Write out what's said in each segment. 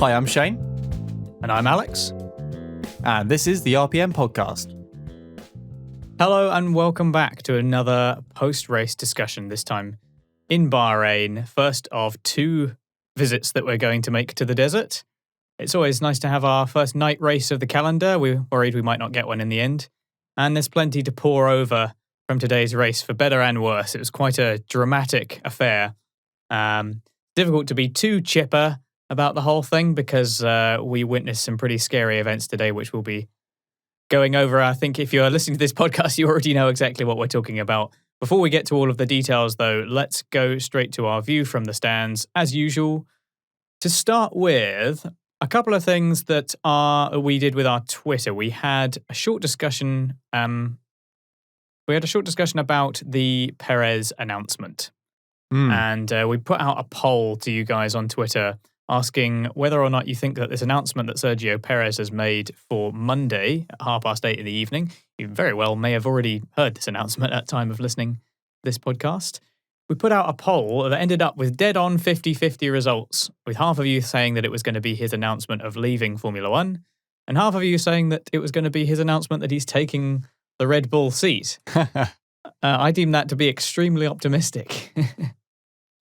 Hi, I'm Shane. And I'm Alex. And this is the RPM podcast. Hello and welcome back to another post-race discussion, this time in Bahrain. First of two visits that we're going to make to the desert. It's always nice to have our first night race of the calendar. We were worried we might not get one in the end. And there's plenty to pour over from today's race, for better and worse. It was quite a dramatic affair. Difficult to be too chipper about the whole thing because we witnessed some pretty scary events today, which we'll be going over. I think if you're listening to this podcast, you already know exactly what we're talking about. Before we get to all of the details, though, let's go straight to our view from the stands, as usual. To start with, a couple of things that we did with our Twitter. We had a short discussion. We had a short discussion about the Perez announcement. And we put out a poll to you guys on Twitter asking whether or not you think that this announcement that Sergio Perez has made for Monday at 8:30 in the evening, you very well may have already heard this announcement at time of listening to this podcast. We put out a poll that ended up with dead on 50-50 results, with half of you saying that it was going to be his announcement of leaving Formula One, and half of you saying that it was going to be his announcement that he's taking the Red Bull seat. I deem that to be extremely optimistic.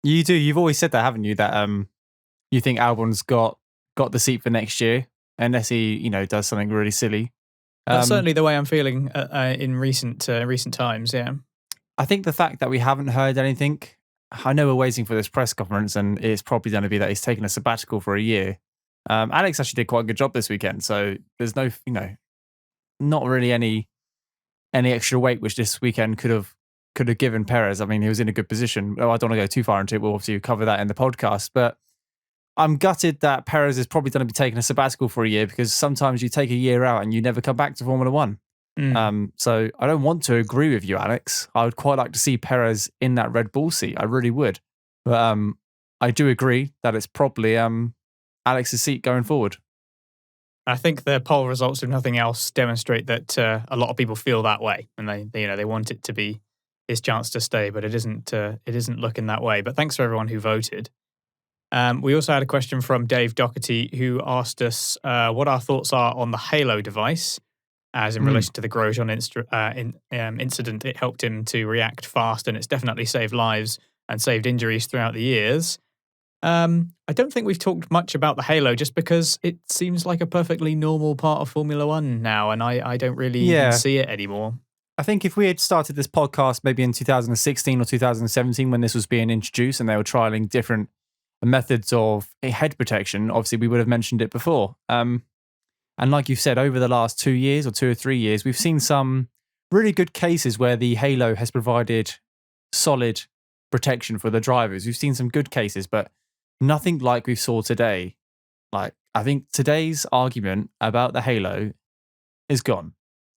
You do. You've always said that, haven't you? That you think Albon's got the seat for next year, unless he, does something really silly. That's certainly the way I'm feeling in recent times. Yeah. I think the fact that we haven't heard anything. I know we're waiting for this press conference, and it's probably going to be that he's taking a sabbatical for a year. Alex actually did quite a good job this weekend, so there's no, not really any extra weight which this weekend could have given Perez. I mean, he was in a good position. I don't want to go too far into it. We'll obviously cover that in the podcast, but I'm gutted that Perez is probably going to be taking a sabbatical for a year, because sometimes you take a year out and you never come back to Formula One. So I don't want to agree with you, Alex. I would quite like to see Perez in that Red Bull seat. I really would. But I do agree that it's probably Alex's seat going forward. I think the poll results, if nothing else, demonstrate that a lot of people feel that way, and they want it to be his chance to stay, but it isn't looking that way. But thanks for everyone who voted. We also had a question from Dave Doherty, who asked us what our thoughts are on the Halo device, as in relation to the Grosjean incident. It helped him to react fast, and it's definitely saved lives and saved injuries throughout the years. I don't think we've talked much about the Halo, just because it seems like a perfectly normal part of Formula One now, and I don't really even see it anymore. I think if we had started this podcast maybe in 2016 or 2017 when this was being introduced and they were trialing different methods of head protection, obviously we would have mentioned it before. And like you've said, over the last 2 years or 2 or 3 years, we've seen some really good cases where the Halo has provided solid protection for the drivers. We've seen some good cases, but nothing like we saw today. Like, I think today's argument about the Halo is gone.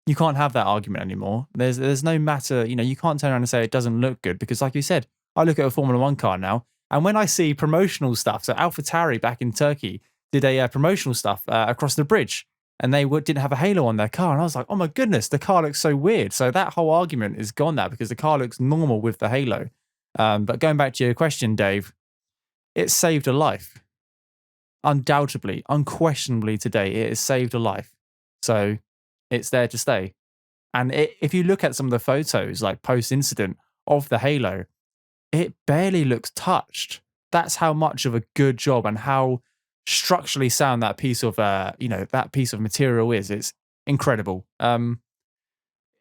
You can't have that argument anymore. There's no matter, you can't turn around and say it doesn't look good, because like you said, I look at a Formula One car now, and when I see promotional stuff, so AlphaTauri back in Turkey did a promotional stuff across the bridge, and they didn't have a Halo on their car, and I was like, oh my goodness, the car looks so weird. So that whole argument is gone now, because the car looks normal with the Halo. But going back to your question, Dave, it saved a life. Undoubtedly, unquestionably today, it has saved a life. So it's there to stay. And if you look at some of the photos, like post-incident of the Halo, it barely looks touched. That's how much of a good job and how structurally sound that piece of material is. It's incredible. We'll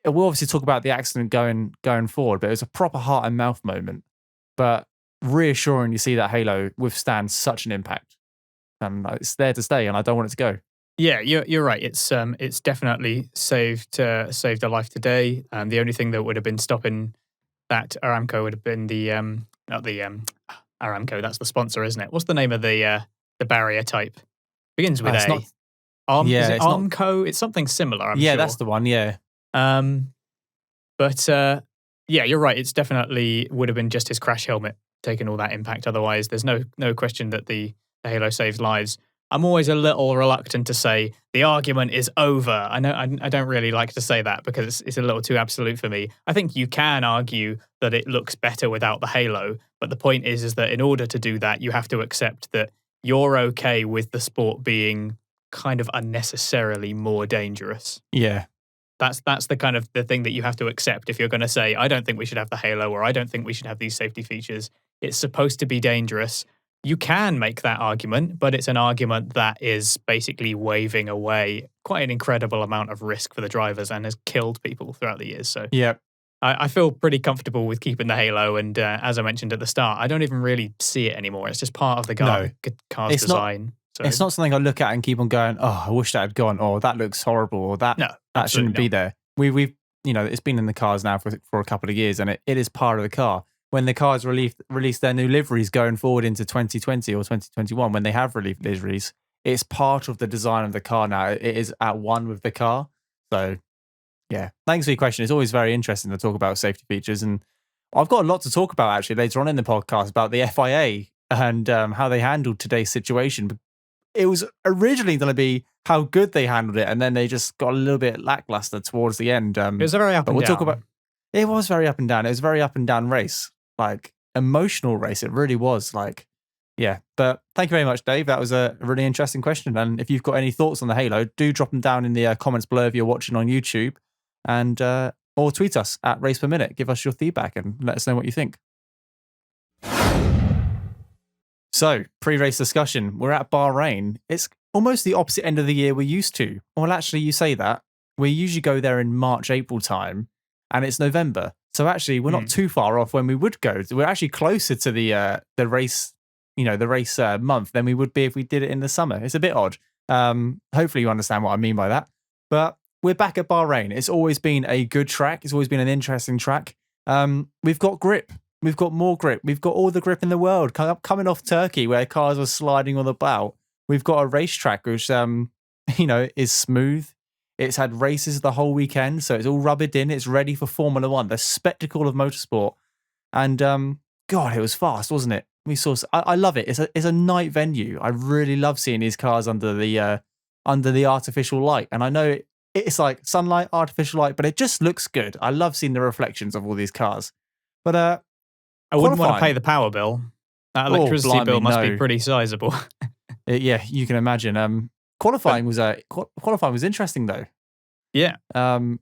obviously talk about the accident going forward, but it was a proper heart and mouth moment. But reassuring to see that Halo withstand such an impact, and it's there to stay, and I don't want it to go. Yeah, you're right. It's definitely saved a life today. The only thing that would have been stopping that Aramco would have been the not the Aramco. That's the sponsor, isn't it? What's the name of the barrier type? Begins with A. Is it Armco? It's something similar. I'm sure. That's the one. Yeah. But you're right. It's definitely would have been just his crash helmet taking all that impact. Otherwise, there's no question that the Halo saves lives. I'm always a little reluctant to say the argument is over. I know I don't really like to say that because it's a little too absolute for me. I think you can argue that it looks better without the halo, but the point is that in order to do that, you have to accept that you're okay with the sport being kind of unnecessarily more dangerous. Yeah. That's the kind of the thing that you have to accept if you're going to say, I don't think we should have the halo, or I don't think we should have these safety features. It's supposed to be dangerous. You can make that argument, but it's an argument that is basically waving away quite an incredible amount of risk for the drivers and has killed people throughout the years. So Yeah. I feel pretty comfortable with keeping the halo. And as I mentioned at the start, I don't even really see it anymore. It's just part of the car's It's design. So It's not something I look at and keep on going, oh, I wish that had gone, or that looks horrible, or that shouldn't be there. We've it's been in the cars now for a couple of years, and it is part of the car. When the cars release their new liveries going forward into 2020 or 2021, when they have released liveries, it's part of the design of the car now. It is at one with the car. So, yeah, thanks for your question. It's always very interesting to talk about safety features, and I've got a lot to talk about actually later on in the podcast about the FIA and how they handled today's situation. It was originally going to be how good they handled it, and then they just got a little bit lackluster towards the end. It was a very up and down. Talk about. It was very up and down. It was a very up and down race, like emotional race. It really was. Like, yeah. But thank you very much, Dave. That was a really interesting question. And if you've got any thoughts on the Halo, do drop them down in the comments below if you're watching on YouTube, and or tweet us at RacePerMinute. Give us your feedback and let us know what you think. So, pre-race discussion. We're at Bahrain. It's almost the opposite end of the year we're used to. Well, actually, you say that. We usually go there in March, April time, and it's November. So actually, we're not too far off when we would go. We're actually closer to the race, the race month than we would be if we did it in the summer. It's a bit odd. Hopefully, you understand what I mean by that. But we're back at Bahrain. It's always been a good track. It's always been an interesting track. We've got grip. We've got more grip. We've got all the grip in the world. Coming off Turkey, where cars were sliding on the bow, we've got a racetrack which, is smooth. It's had races the whole weekend, so it's all rubbed in. It's ready for Formula One, the spectacle of motorsport. And God, it was fast, wasn't it? I love it. It's a night venue. I really love seeing these cars under the artificial light. And I know it's like sunlight, artificial light, but it just looks good. I love seeing the reflections of all these cars. But I wouldn't want to pay the power bill. That electricity bill must be pretty sizable. Yeah, you can imagine. Qualifying was interesting though. Yeah. Do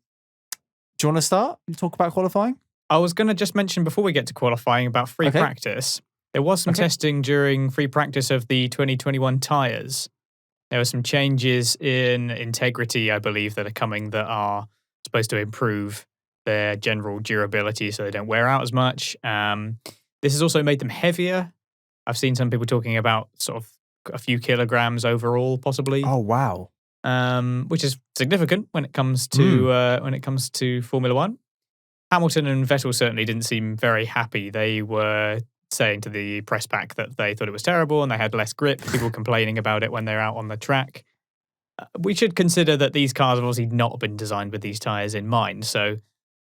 you want to start? Talk about qualifying? I was going to just mention before we get to qualifying about free practice. There was some testing during free practice of the 2021 tyres. There were some changes in integrity, I believe, that are coming that are supposed to improve their general durability so they don't wear out as much. This has also made them heavier. I've seen some people talking about sort of a few kilograms overall, possibly. Oh, wow. Which is significant when it comes to Formula One. Hamilton and Vettel certainly didn't seem very happy. They were saying to the press pack that they thought it was terrible and they had less grip. People complaining about it when they're out on the track. We should consider that these cars have obviously not been designed with these tyres in mind. So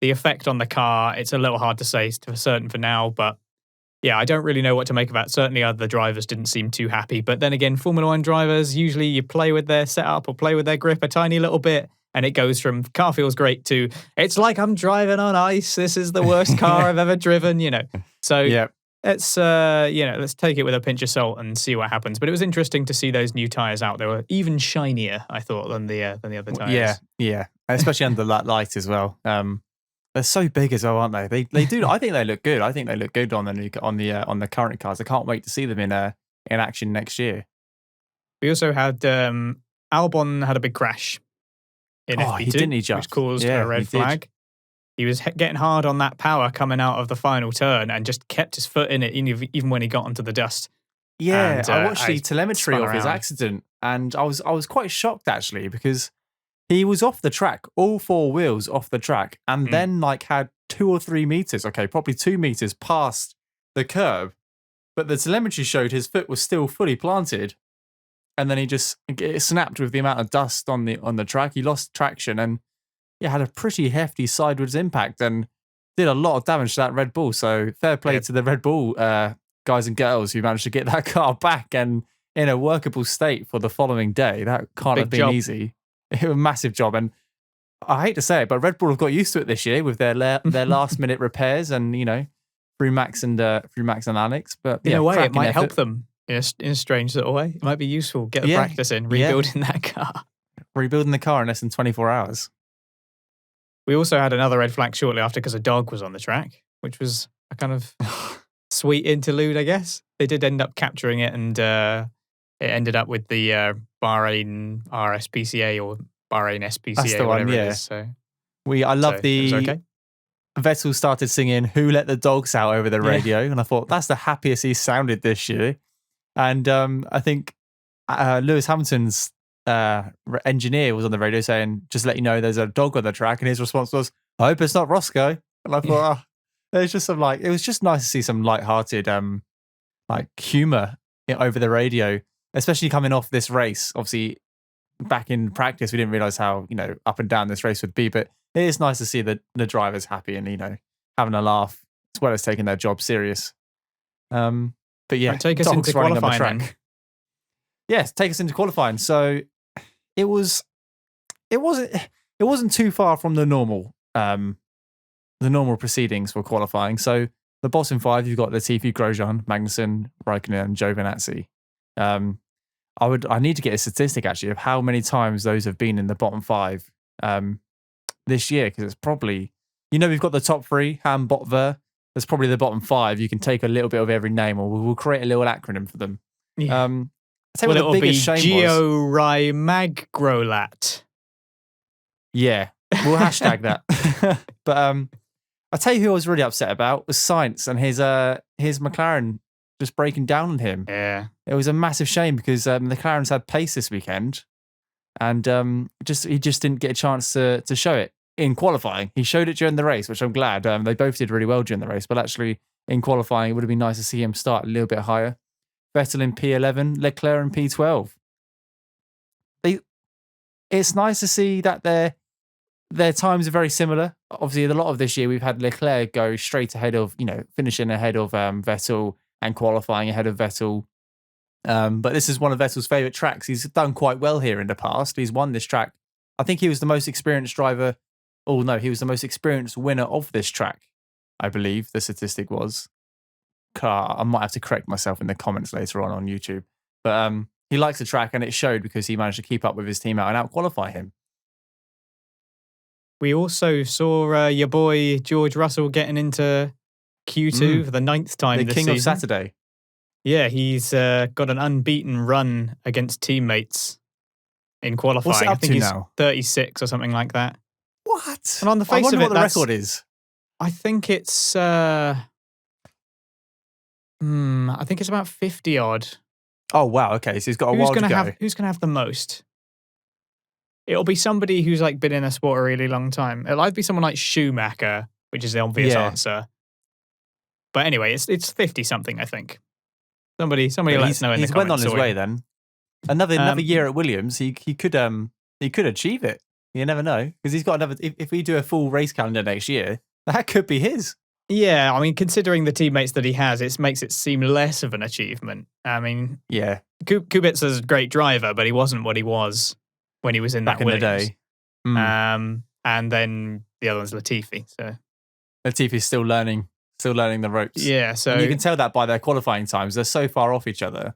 the effect on the car, it's a little hard to say for certain for now, but yeah, I don't really know what to make of that. Certainly other drivers didn't seem too happy. But then again, Formula One drivers, usually you play with their setup or play with their grip a tiny little bit, and it goes from car feels great to it's like I'm driving on ice. This is the worst car I've ever driven, So let's take it with a pinch of salt and see what happens. But it was interesting to see those new tyres out. They were even shinier, I thought, than the other tyres. Yeah, especially under that light as well. They're so big as well, aren't they? They do. I think they look good. I think they look good on the current cars. I can't wait to see them in action next year. We also had Albon had a big crash in FP2, which caused a red flag. He was getting hard on that power coming out of the final turn and just kept his foot in it, even when he got onto the dust. Yeah, and, I watched the telemetry of his accident, and I was quite shocked actually because he was off the track, all four wheels off the track, and then had 2 or 3 meters, probably 2 meters past the curb, but the telemetry showed his foot was still fully planted, and then it snapped with the amount of dust on the track. He lost traction and had a pretty hefty sideways impact and did a lot of damage to that Red Bull. So fair play to the Red Bull guys and girls who managed to get that car back and in a workable state for the following day. That can't have been easy. It was a massive job, and I hate to say it, but Red Bull have got used to it this year with their last minute repairs, and through Max and Alex. But in a way, it might help them in a strange sort of way. It might be useful. Get the practice in, rebuilding that car. Rebuilding the car in less than 24 hours. We also had another red flag shortly after because a dog was on the track, which was a kind of sweet interlude, I guess. They did end up capturing it, and it ended up with the Bahrain RSPCA or Bahrain SPCA, That's the whatever one, it is. So I love it was okay. Vettel started singing "Who Let the Dogs Out" over the radio, and I thought that's the happiest he's sounded this year. And I think Lewis Hamilton's engineer was on the radio saying, "Just let you know, there's a dog on the track," and his response was, "I hope it's not Roscoe." And I thought, there's just some it was just nice to see some lighthearted humor over the radio, especially coming off this race. Obviously, back in practice, we didn't realize how up and down this race would be, but it is nice to see the drivers happy and having a laugh as well as taking their job serious. But yeah, take us into qualifying then. Yes, take us into qualifying. So it wasn't too far from the normal proceedings for qualifying. So the bottom five, you've got Latifi, Grosjean, Magnussen, Raikkonen, and Giovinazzi. I need to get a statistic actually of how many times those have been in the bottom five this year, because it's probably, we've got the top three, Ham, Bot, Ver. There's probably the bottom five. You can take a little bit of every name, or we'll create a little acronym for them. Yeah. I'll tell you what the biggest shame was. Geo-Rai-Mag-Grolat. Yeah, we'll hashtag that. But I'll tell you who I was really upset about was Sainz and his McLaren just breaking down on him. Yeah. It was a massive shame because the McLaren's had pace this weekend, and he just didn't get a chance to show it in qualifying. He showed it during the race, which I'm glad. They both did really well during the race, but actually in qualifying, it would have been nice to see him start a little bit higher. Vettel in P11, Leclerc in P12. It's nice to see that their times are very similar. Obviously, a lot of this year we've had Leclerc go straight ahead of, finishing ahead of Vettel and qualifying ahead of Vettel. But this is one of Vettel's favourite tracks. He's done quite well here in the past. He's won this track. I think he was the most experienced driver. Oh, no, he was the most experienced winner of this track, I believe the statistic was. I might have to correct myself in the comments later on YouTube. But he likes the track, and it showed because he managed to keep up with his team and out-qualify him. We also saw your boy George Russell getting into Q2 for the 9th time this season. The king of Saturday. Yeah, he's got an unbeaten run against teammates in qualifying. What's it up I think to he's now? 36 or something like that. What? And on the face I wonder of it, what the record is. I think it's I think it's about 50 odd. Oh wow, okay. So he's got a while to go. Who's going to have the most? It'll be somebody who's been in a sport a really long time. It'll either be someone like Schumacher, which is the obvious answer. But anyway, it's 50 something, I think. Somebody let us know in the comments. He's went on his way then. Another year at Williams, he could achieve it. You never know, because he's got another. If we do a full race calendar next year, that could be his. Yeah, I mean, considering the teammates that he has, it makes it seem less of an achievement. I mean, yeah, Kubica's a great driver, but he wasn't what he was when he was in back that Williams. In the day. And then the other one's Latifi. So Latifi's still learning the ropes. Yeah, so and you can tell that by their qualifying times. They're so far off each other.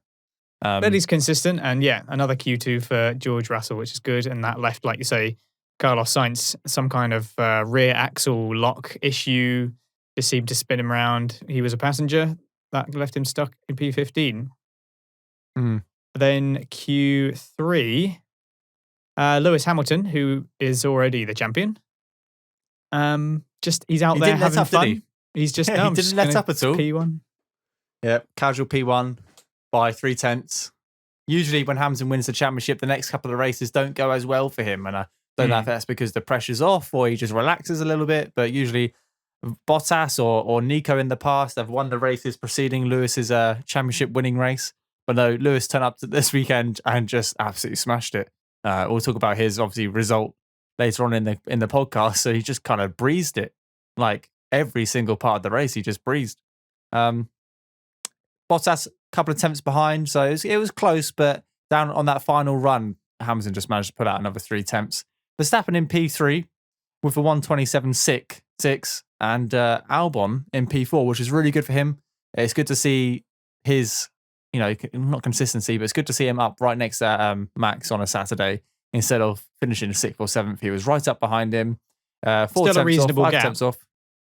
But he's consistent, and yeah, another Q2 for George Russell, which is good. And that left, like you say, Carlos Sainz some kind of rear axle lock issue. Just seemed to spin him around. He was a passenger. That left him stuck in P15. Then Q3, Lewis Hamilton, who is already the champion. He's out there having fun. He's just he didn't let up at all. P1. Yeah, casual P1 by 0.3. Usually when Hamilton wins the championship, the next couple of races don't go as well for him. And I don't know if that's because the pressure's off or he just relaxes a little bit. But usually Bottas or Nico in the past have won the races preceding Lewis's championship winning race. But no, Lewis turned up to this weekend and just absolutely smashed it. We'll talk about his obviously result later on in the podcast. So he just kind of breezed it. Like every single part of the race, he just breezed. Bottas a couple of attempts behind, so it was close, but down on that final run, Hamilton just managed to put out another 3 attempts. Verstappen in P3 with a 1:27.6 and Albon in P4, which is really good for him. It's good to see his not consistency, but it's good to see him up right next to Max on a Saturday instead of finishing 6th or 7th. He was right up behind him. 4 Still a tenths reasonable off, 5 gap. tenths off.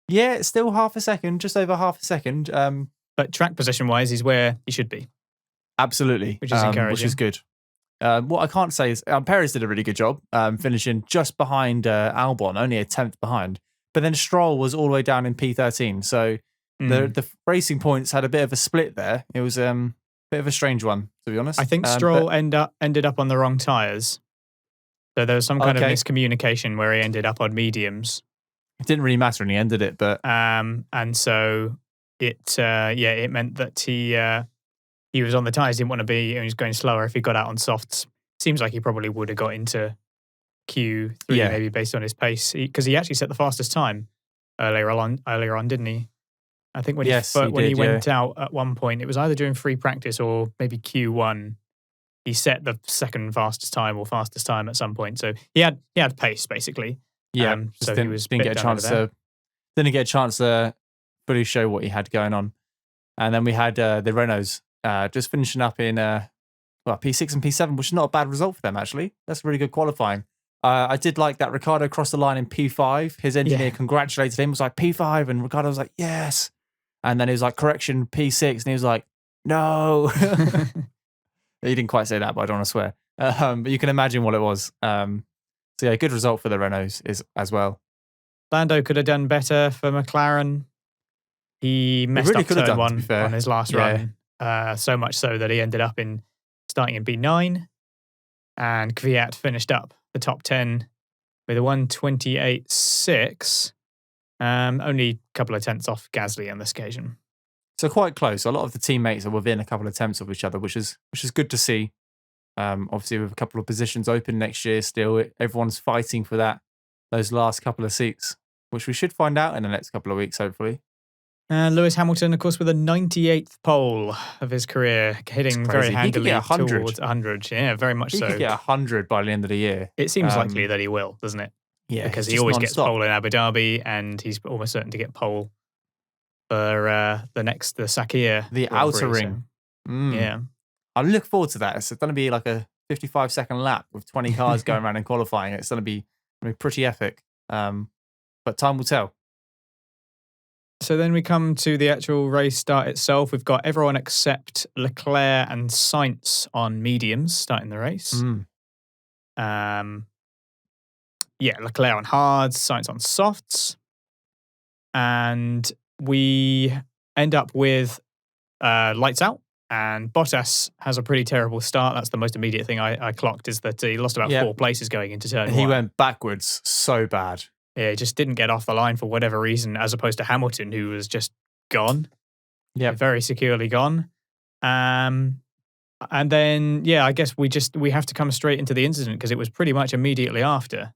Yeah, it's still half a second, just over half a second. But track position-wise, he's where he should be. Absolutely. Which is encouraging. Which is good. What I can't say is Perez did a really good job finishing just behind Albon, only a 10th behind. But then Stroll was all the way down in P13. So the racing points had a bit of a split there. It was a bit of a strange one, to be honest. I think Stroll ended up on the wrong tyres. So there was some kind of miscommunication where he ended up on mediums. It didn't really matter in the end, did it? But and so it meant that he was on the tyres, didn't want to be, and he was going slower if he got out on softs. Seems like he probably would have got into Q3 maybe based on his pace, because he actually set the fastest time earlier on, didn't he? I think when he went out at one point, it was either during free practice or maybe Q1. He set the second fastest time or fastest time at some point. So he had pace basically. Yeah, so he was didn't get a chance to fully show what he had going on. And then we had the Renaults just finishing up in P6 and P7, which is not a bad result for them actually. That's really good qualifying. I did like that Ricciardo crossed the line in P5. His engineer congratulated him, was like P5, and Ricciardo was like yes. And then he was like correction P6, and he was like no. He didn't quite say that, but I don't want to swear. But you can imagine what it was. So yeah, good result for the Renaults as well. Lando could have done better for McLaren. He messed up turn 1 on his last run, so much so that he ended up starting in P9, and Kvyat finished up the top 10 with a 1:28.6, only a couple of tenths off Gasly on this occasion. So quite close. A lot of the teammates are within a couple of tenths of each other, which is good to see. Obviously, with a couple of positions open next year still, everyone's fighting for those last couple of seats, which we should find out in the next couple of weeks, hopefully. Lewis Hamilton, of course, with a 98th pole of his career, hitting very handily towards 100. Yeah, very much so. He could get 100 by the end of the year. It seems likely that he will, doesn't it? Yeah, because he always gets pole in Abu Dhabi, and he's almost certain to get pole for the Sakhir. The outer ring. So, yeah. I look forward to that. It's going to be like a 55-second lap with 20 cars going around and qualifying. It's going to be pretty epic. But time will tell. So then we come to the actual race start itself. We've got everyone except Leclerc and Sainz on mediums starting the race. Leclerc on hards, Sainz on softs. And we end up with lights out. And Bottas has a pretty terrible start. That's the most immediate thing I clocked, is that he lost about 4 places going into turn 1. He went backwards so bad. Yeah, he just didn't get off the line for whatever reason, as opposed to Hamilton, who was just gone. Yeah, very securely gone. And then, I guess we have to come straight into the incident, because it was pretty much immediately after.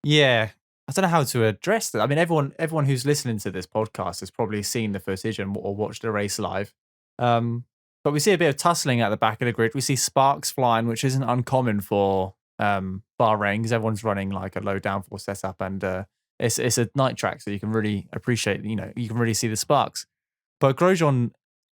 Yeah, I don't know how to address that. I mean, everyone who's listening to this podcast has probably seen the footage or watched the race live. But we see a bit of tussling at the back of the grid. We see sparks flying, which isn't uncommon for Bahrain, because everyone's running like a low downforce setup, and it's a night track, so you can really appreciate, you can really see the sparks. But Grosjean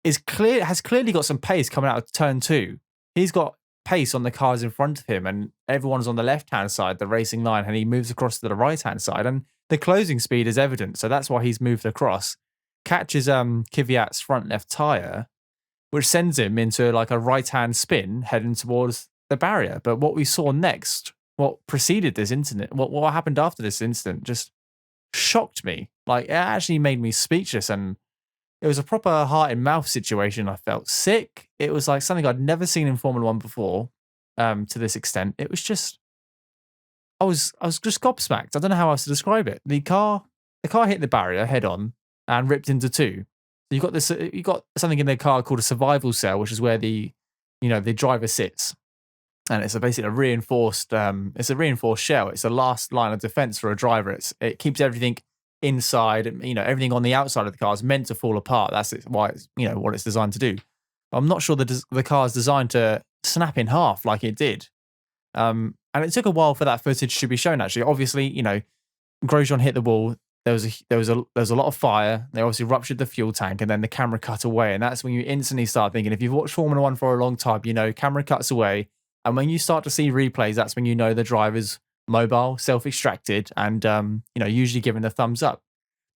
has clearly got some pace coming out of turn 2. He's got pace on the cars in front of him, and everyone's on the left-hand side, the racing line, and he moves across to the right-hand side, and the closing speed is evident, so that's why he's moved across. Catches Kvyat's front left tyre, which sends him into like a right-hand spin heading towards the barrier. But what we saw next, what preceded this incident, what happened after this incident, just shocked me. Like, it actually made me speechless, and it was a proper heart and mouth situation. I felt sick. It was like something I'd never seen in Formula 1 before, to this extent. It was just, I was just gobsmacked. I don't know how else to describe it. The car hit the barrier head on and ripped into 2. You got something in their car called a survival cell, which is where the driver sits, and it's basically a reinforced shell. It's the last line of defense for a driver. It keeps everything inside, everything on the outside of the car is meant to fall apart. That's why it's what it's designed to do. But I'm not sure the car is designed to snap in half like it did. And it took a while for that footage to be shown. Actually, obviously, Grosjean hit the wall. there was a lot of fire. They obviously ruptured the fuel tank, and then the camera cut away. And that's when you instantly start thinking, if you've watched Formula One for a long time, camera cuts away. And when you start to see replays, that's when you know the driver's mobile, self-extracted, and usually given the thumbs up.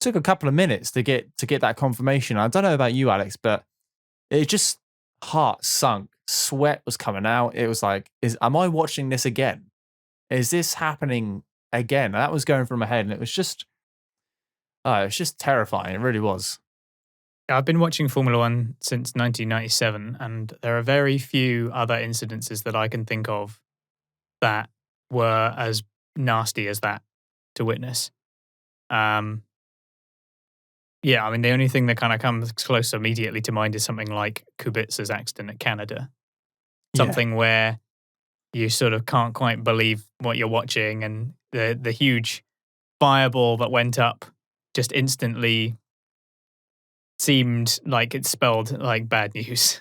Took a couple of minutes to get that confirmation. I don't know about you, Alex, but it just heart sunk. Sweat was coming out. It was like, am I watching this again? Is this happening again? And that was going through my head, and it was just terrifying. It really was. I've been watching Formula One since 1997, and there are very few other incidences that I can think of that were as nasty as that to witness. Yeah, I mean, the only thing that kind of comes close immediately to mind is something like Kubica's accident at Canada. Something where you sort of can't quite believe what you're watching, and the huge fireball that went up just instantly seemed like it spelled like bad news.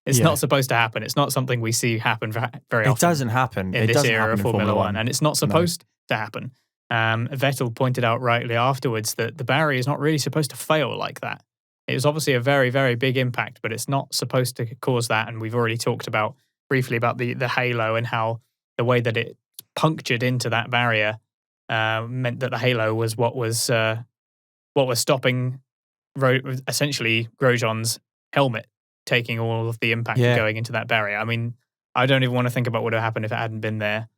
It's not supposed to happen. It's not something we see happen very often. It doesn't happen. In this era of Formula One, and it's not supposed to happen. Vettel pointed out rightly afterwards that the barrier is not really supposed to fail like that. It was obviously a very, very big impact, but it's not supposed to cause that. And we've already talked briefly about the halo, and how the way that it punctured into that barrier meant that the halo was what was stopping essentially Grosjean's helmet taking all of the impact going into that barrier. I mean, I don't even want to think about what would have happened if it hadn't been there.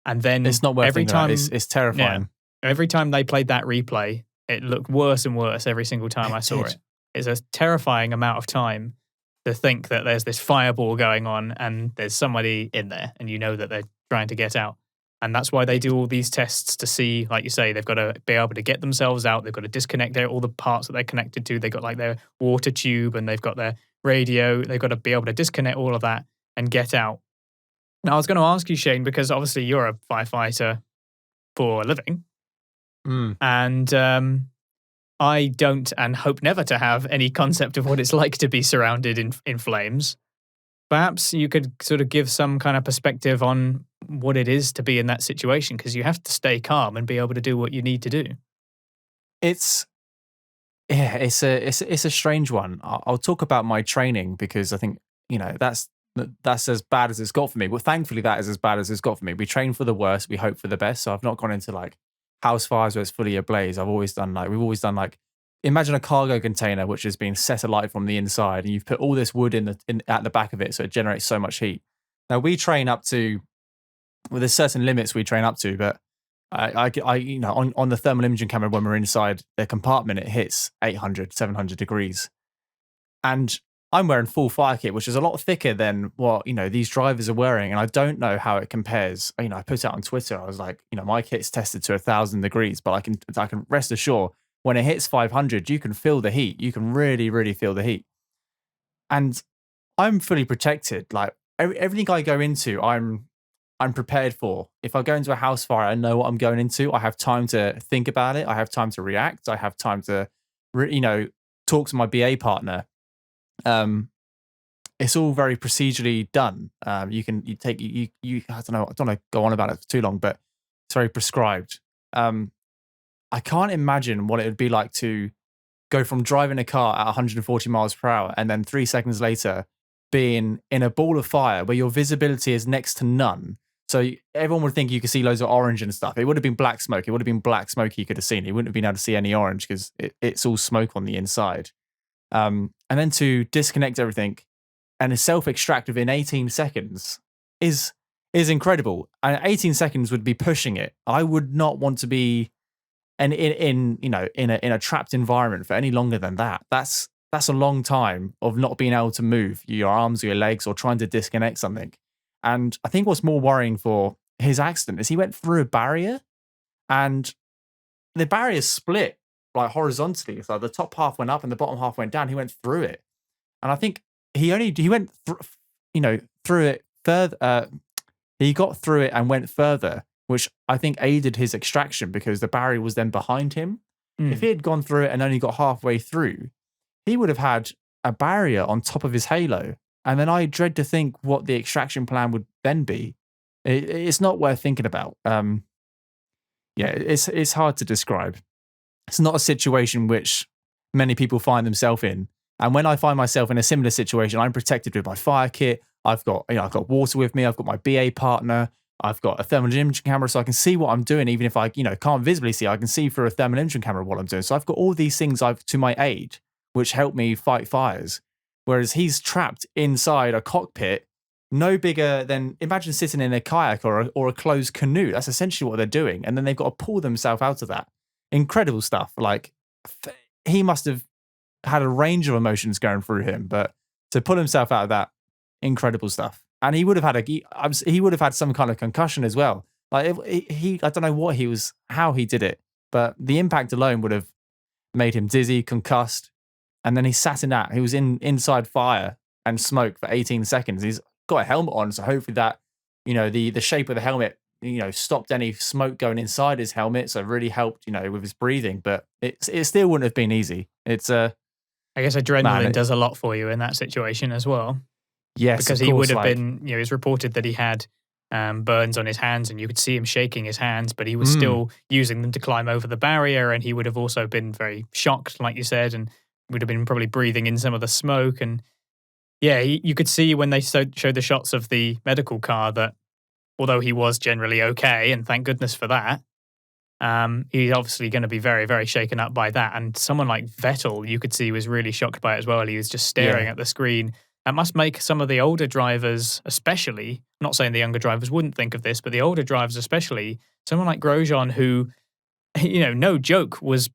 And then it's not worth every time it's terrifying. Yeah, every time they played that replay, it looked worse and worse every single time I saw it. It's a terrifying amount of time to think that there's this fireball going on and there's somebody in there, and you know that they're trying to get out. And that's why they do all these tests to see, like you say, they've got to be able to get themselves out. They've got to disconnect all the parts that they're connected to. They've got like their water tube, and they've got their radio. They've got to be able to disconnect all of that and get out. Now, I was going to ask you, Shane, because obviously you're a firefighter for a living. And I don't, and hope never to have, any concept of what it's like to be surrounded in flames. Perhaps you could sort of give some kind of perspective on what it is to be in that situation, because you have to stay calm and be able to do what you need to do. It's a strange one. I'll talk about my training, because I think that's as bad as it's got for me. Well, thankfully, that is as bad as it's got for me. We train for the worst, we hope for the best. So I've not gone into like house fires where it's fully ablaze. We've always done like, imagine a cargo container which has been set alight from the inside, and you've put all this wood at the back of it, so it generates so much heat. Now we train up to, well, there's certain limits we train up to, but on the thermal imaging camera, when we're inside the compartment, it hits 800, 700 degrees. And I'm wearing full fire kit, which is a lot thicker than what, these drivers are wearing. And I don't know how it compares. I put it out on Twitter. I was like, my kit's tested to 1,000 degrees, but I can rest assured when it hits 500, you can feel the heat. You can really, really feel the heat. And I'm fully protected. Like everything I go into, I'm prepared for. If I go into a house fire, I know what I'm going into. I have time to think about it. I have time to react. I have time to, talk to my BA partner. It's all very procedurally done. I don't want to go on about it for too long, but it's very prescribed. I can't imagine what it would be like to go from driving a car at 140 miles per hour and then 3 seconds later being in a ball of fire where your visibility is next to none. So everyone would think you could see loads of orange and stuff. It would have been black smoke. It would have been black smoke you could have seen. You wouldn't have been able to see any orange because it's all smoke on the inside. And then to disconnect everything and self-extract within 18 seconds is incredible. And 18 seconds would be pushing it. I would not want to be in a trapped environment for any longer than that. That's a long time of not being able to move your arms or your legs or trying to disconnect something. And I think what's more worrying for his accident is he went through a barrier, and the barrier split like horizontally. So the top half went up and the bottom half went down. He went through it. And I think he went through it further. He got through it and went further, which I think aided his extraction because the barrier was then behind him. If he had gone through it and only got halfway through, he would have had a barrier on top of his halo. And then I dread to think what the extraction plan would then be. It's not worth thinking about. It's hard to describe. it's not a situation which many people find themselves in. And when I find myself in a similar situation, I'm protected with my fire kit. I've got water with me. I've got my BA partner. I've got a thermal imaging camera, so I can see what I'm doing, even if I can't visibly see. I can see through a thermal imaging camera what I'm doing. So I've got all these things to my aid, which help me fight fires. Whereas he's trapped inside a cockpit, no bigger than, imagine sitting in a kayak or a closed canoe. That's essentially what they're doing, and then they've got to pull themselves out of that. Incredible stuff. Like, he must have had a range of emotions going through him, but to pull himself out of that, incredible stuff. And he would have had some kind of concussion as well. Like, I don't know how he did it, but the impact alone would have made him dizzy, concussed, and then he sat in that. He was inside fire and smoke for 18 seconds. He's got a helmet on, so hopefully that, the shape of the helmet, stopped any smoke going inside his helmet, so it really helped, with his breathing. But it still wouldn't have been easy. It's I guess adrenaline does a lot for you in that situation as well. Yes, because he would have been, it's reported that he had burns on his hands, and you could see him shaking his hands, but he was still using them to climb over the barrier, and he would have also been very shocked, like you said, and would have been probably breathing in some of the smoke. And yeah, you could see when they showed the shots of the medical car that although he was generally okay, and thank goodness for that, he's obviously going to be very, very shaken up by that. And someone like Vettel, you could see, was really shocked by it as well. He was just staring at the screen. That must make some of the older drivers, especially, I'm not saying the younger drivers wouldn't think of this, but the older drivers especially, someone like Grosjean, who, no joke, was,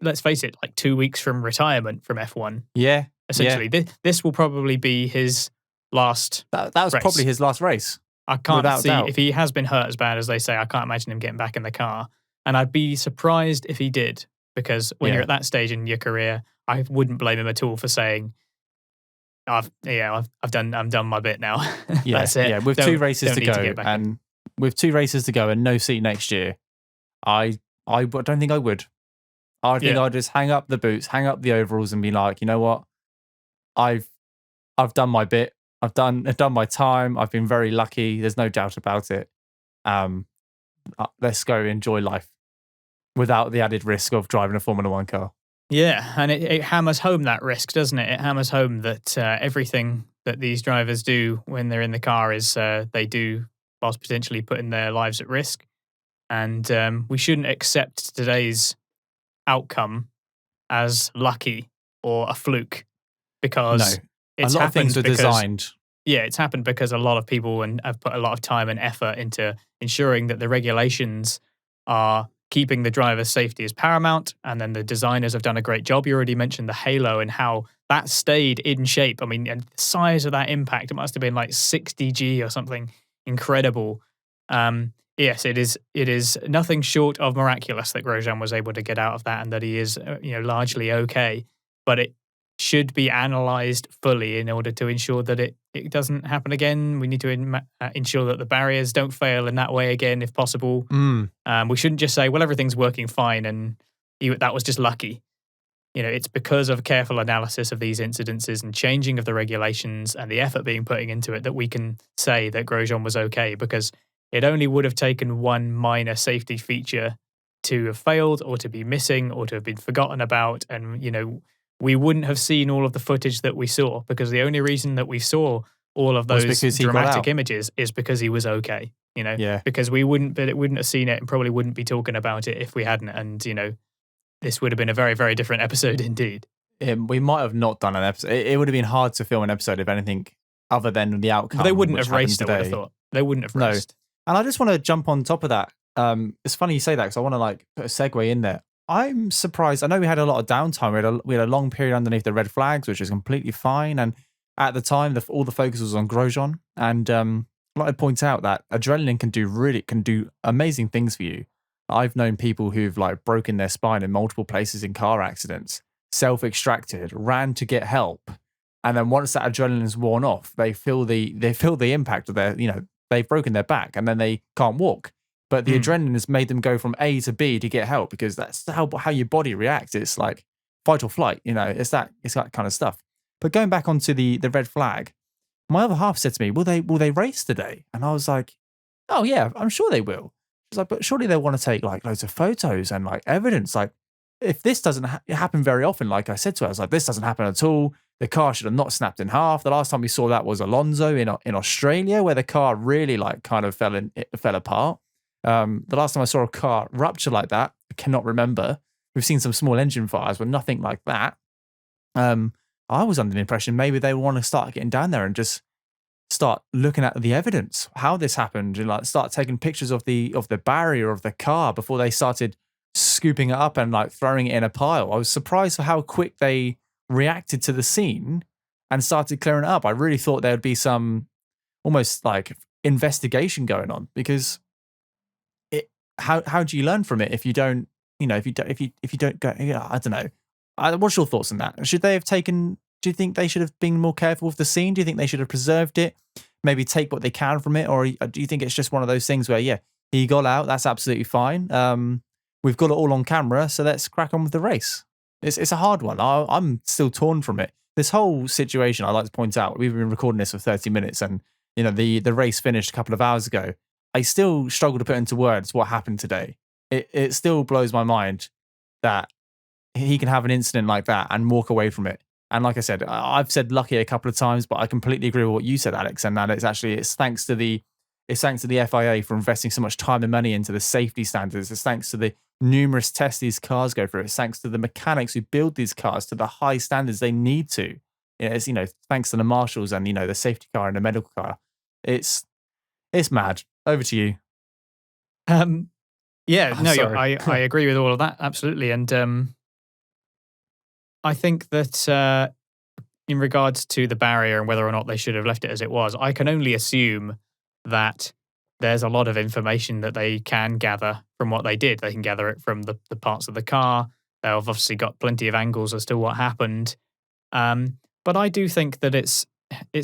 let's face it, like 2 weeks from retirement from F1. Yeah. Essentially, this will probably be his last That was race. Probably his last race. I can't see, if he has been hurt as bad as they say, I can't imagine him getting back in the car. And I'd be surprised if he did, because when you're at that stage in your career, I wouldn't blame him at all for saying, I'm done my bit now. Yeah, that's it. Yeah, with two races to go, and no seat next year, I don't think I would. I think I'd just hang up the boots, hang up the overalls, and be like, you know what, I've done my bit. I've done my time. I've been very lucky. There's no doubt about it. Let's go enjoy life without the added risk of driving a Formula One car. Yeah, and it hammers home that risk, doesn't it? It hammers home that everything that these drivers do when they're in the car is they do whilst potentially putting their lives at risk. And we shouldn't accept today's outcome as lucky or a fluke, because a lot of things were designed. Yeah, it's happened because a lot of people have put a lot of time and effort into ensuring that the regulations are keeping the driver's safety as paramount, and then the designers have done a great job. You already mentioned the halo and how that stayed in shape. I mean, and the size of that impact, it must have been like 60 G or something incredible. Yes, it is nothing short of miraculous that Grosjean was able to get out of that, and that he is largely okay. But it should be analysed fully in order to ensure that it doesn't happen again. We need to ensure that the barriers don't fail in that way again, if possible. We shouldn't just say, well, everything's working fine and that was just lucky. It's because of careful analysis of these incidences and changing of the regulations and the effort being put into it that we can say that Grosjean was okay, because it only would have taken one minor safety feature to have failed or to be missing or to have been forgotten about. And, we wouldn't have seen all of the footage that we saw, because the only reason that we saw all of those dramatic images is because he was okay, because we wouldn't have seen it and probably wouldn't be talking about it if we hadn't. And, this would have been a very, very different episode indeed. We might have not done an episode. It would have been hard to film an episode of anything other than the outcome. But they wouldn't have raced, I would have thought. They wouldn't have raced. And I just want to jump on top of that. It's funny you say that, because I want to put a segue in there. I'm surprised. I know we had a lot of downtime. We had a long period underneath the red flags, which is completely fine. And at the time, all the focus was on Grosjean. And I'd like to point out that adrenaline can do amazing things for you. I've known people who've broken their spine in multiple places in car accidents, self-extracted, ran to get help, and then once that adrenaline's worn off, they feel the impact of their they've broken their back and then they can't walk. But the adrenaline has made them go from A to B to get help, because that's how your body reacts. It's like fight or flight, it's that kind of stuff. But going back onto the red flag, my other half said to me, will they race today? And I was like, oh yeah, I'm sure they will. She's like, but surely they want to take loads of photos and evidence. if this doesn't happen very often, like I said to her, I was like, this doesn't happen at all. The car should have not snapped in half. The last time we saw that was Alonso in Australia, where the car really like kind of fell apart. The last time I saw a car rupture like that, I cannot remember. We've seen some small engine fires, but nothing like that. I was under the impression maybe they want to start getting down there and just start looking at the evidence, how this happened, and like start taking pictures of the barrier of the car before they started scooping it up and like throwing it in a pile. I was surprised for how quick they reacted to the scene and started clearing it up. I really thought there would be some almost like investigation going on, because how do you learn from it if you don't, if you don't go, I don't know. What's your thoughts on that? Should they have taken, do you think they should have been more careful with the scene? Do you think they should have preserved it? Maybe take what they can from it? Or do you think it's just one of those things where, yeah, he got out, that's absolutely fine. We've got it all on camera, so let's crack on with the race. It's a hard one. I'm still torn from it. This whole situation, I like to point out, we've been recording this for 30 minutes and, the race finished a couple of hours ago. I still struggle to put into words what happened today. It still blows my mind that he can have an incident like that and walk away from it. And like I said, I've said lucky a couple of times, but I completely agree with what you said, Alex, and that it's thanks to the FIA for investing so much time and money into the safety standards. It's thanks to the numerous tests these cars go through. It's thanks to the mechanics who build these cars to the high standards they need to. It's thanks to the marshals and the safety car and the medical car. It's mad. Over to you. Yeah, no, sorry. I agree with all of that, absolutely. And I think that in regards to the barrier and whether or not they should have left it as it was, I can only assume that there's a lot of information that they can gather from what they did. They can gather it from the parts of the car. They've obviously got plenty of angles as to what happened. But I do think that it's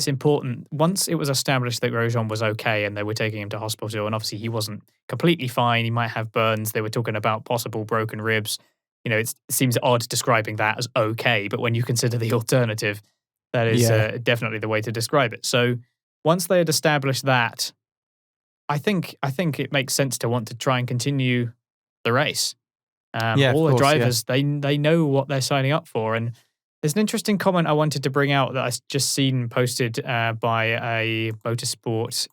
important. Once it was established that Grosjean was okay and they were taking him to hospital, and obviously he wasn't completely fine, he might have burns. They were talking about possible broken ribs. It seems odd describing that as okay, but when you consider the alternative, that is definitely the way to describe it. So once they had established that, I think it makes sense to want to try and continue the race. All the drivers, they know what they're signing up for. And there's an interesting comment I wanted to bring out that I just seen posted by a motorsport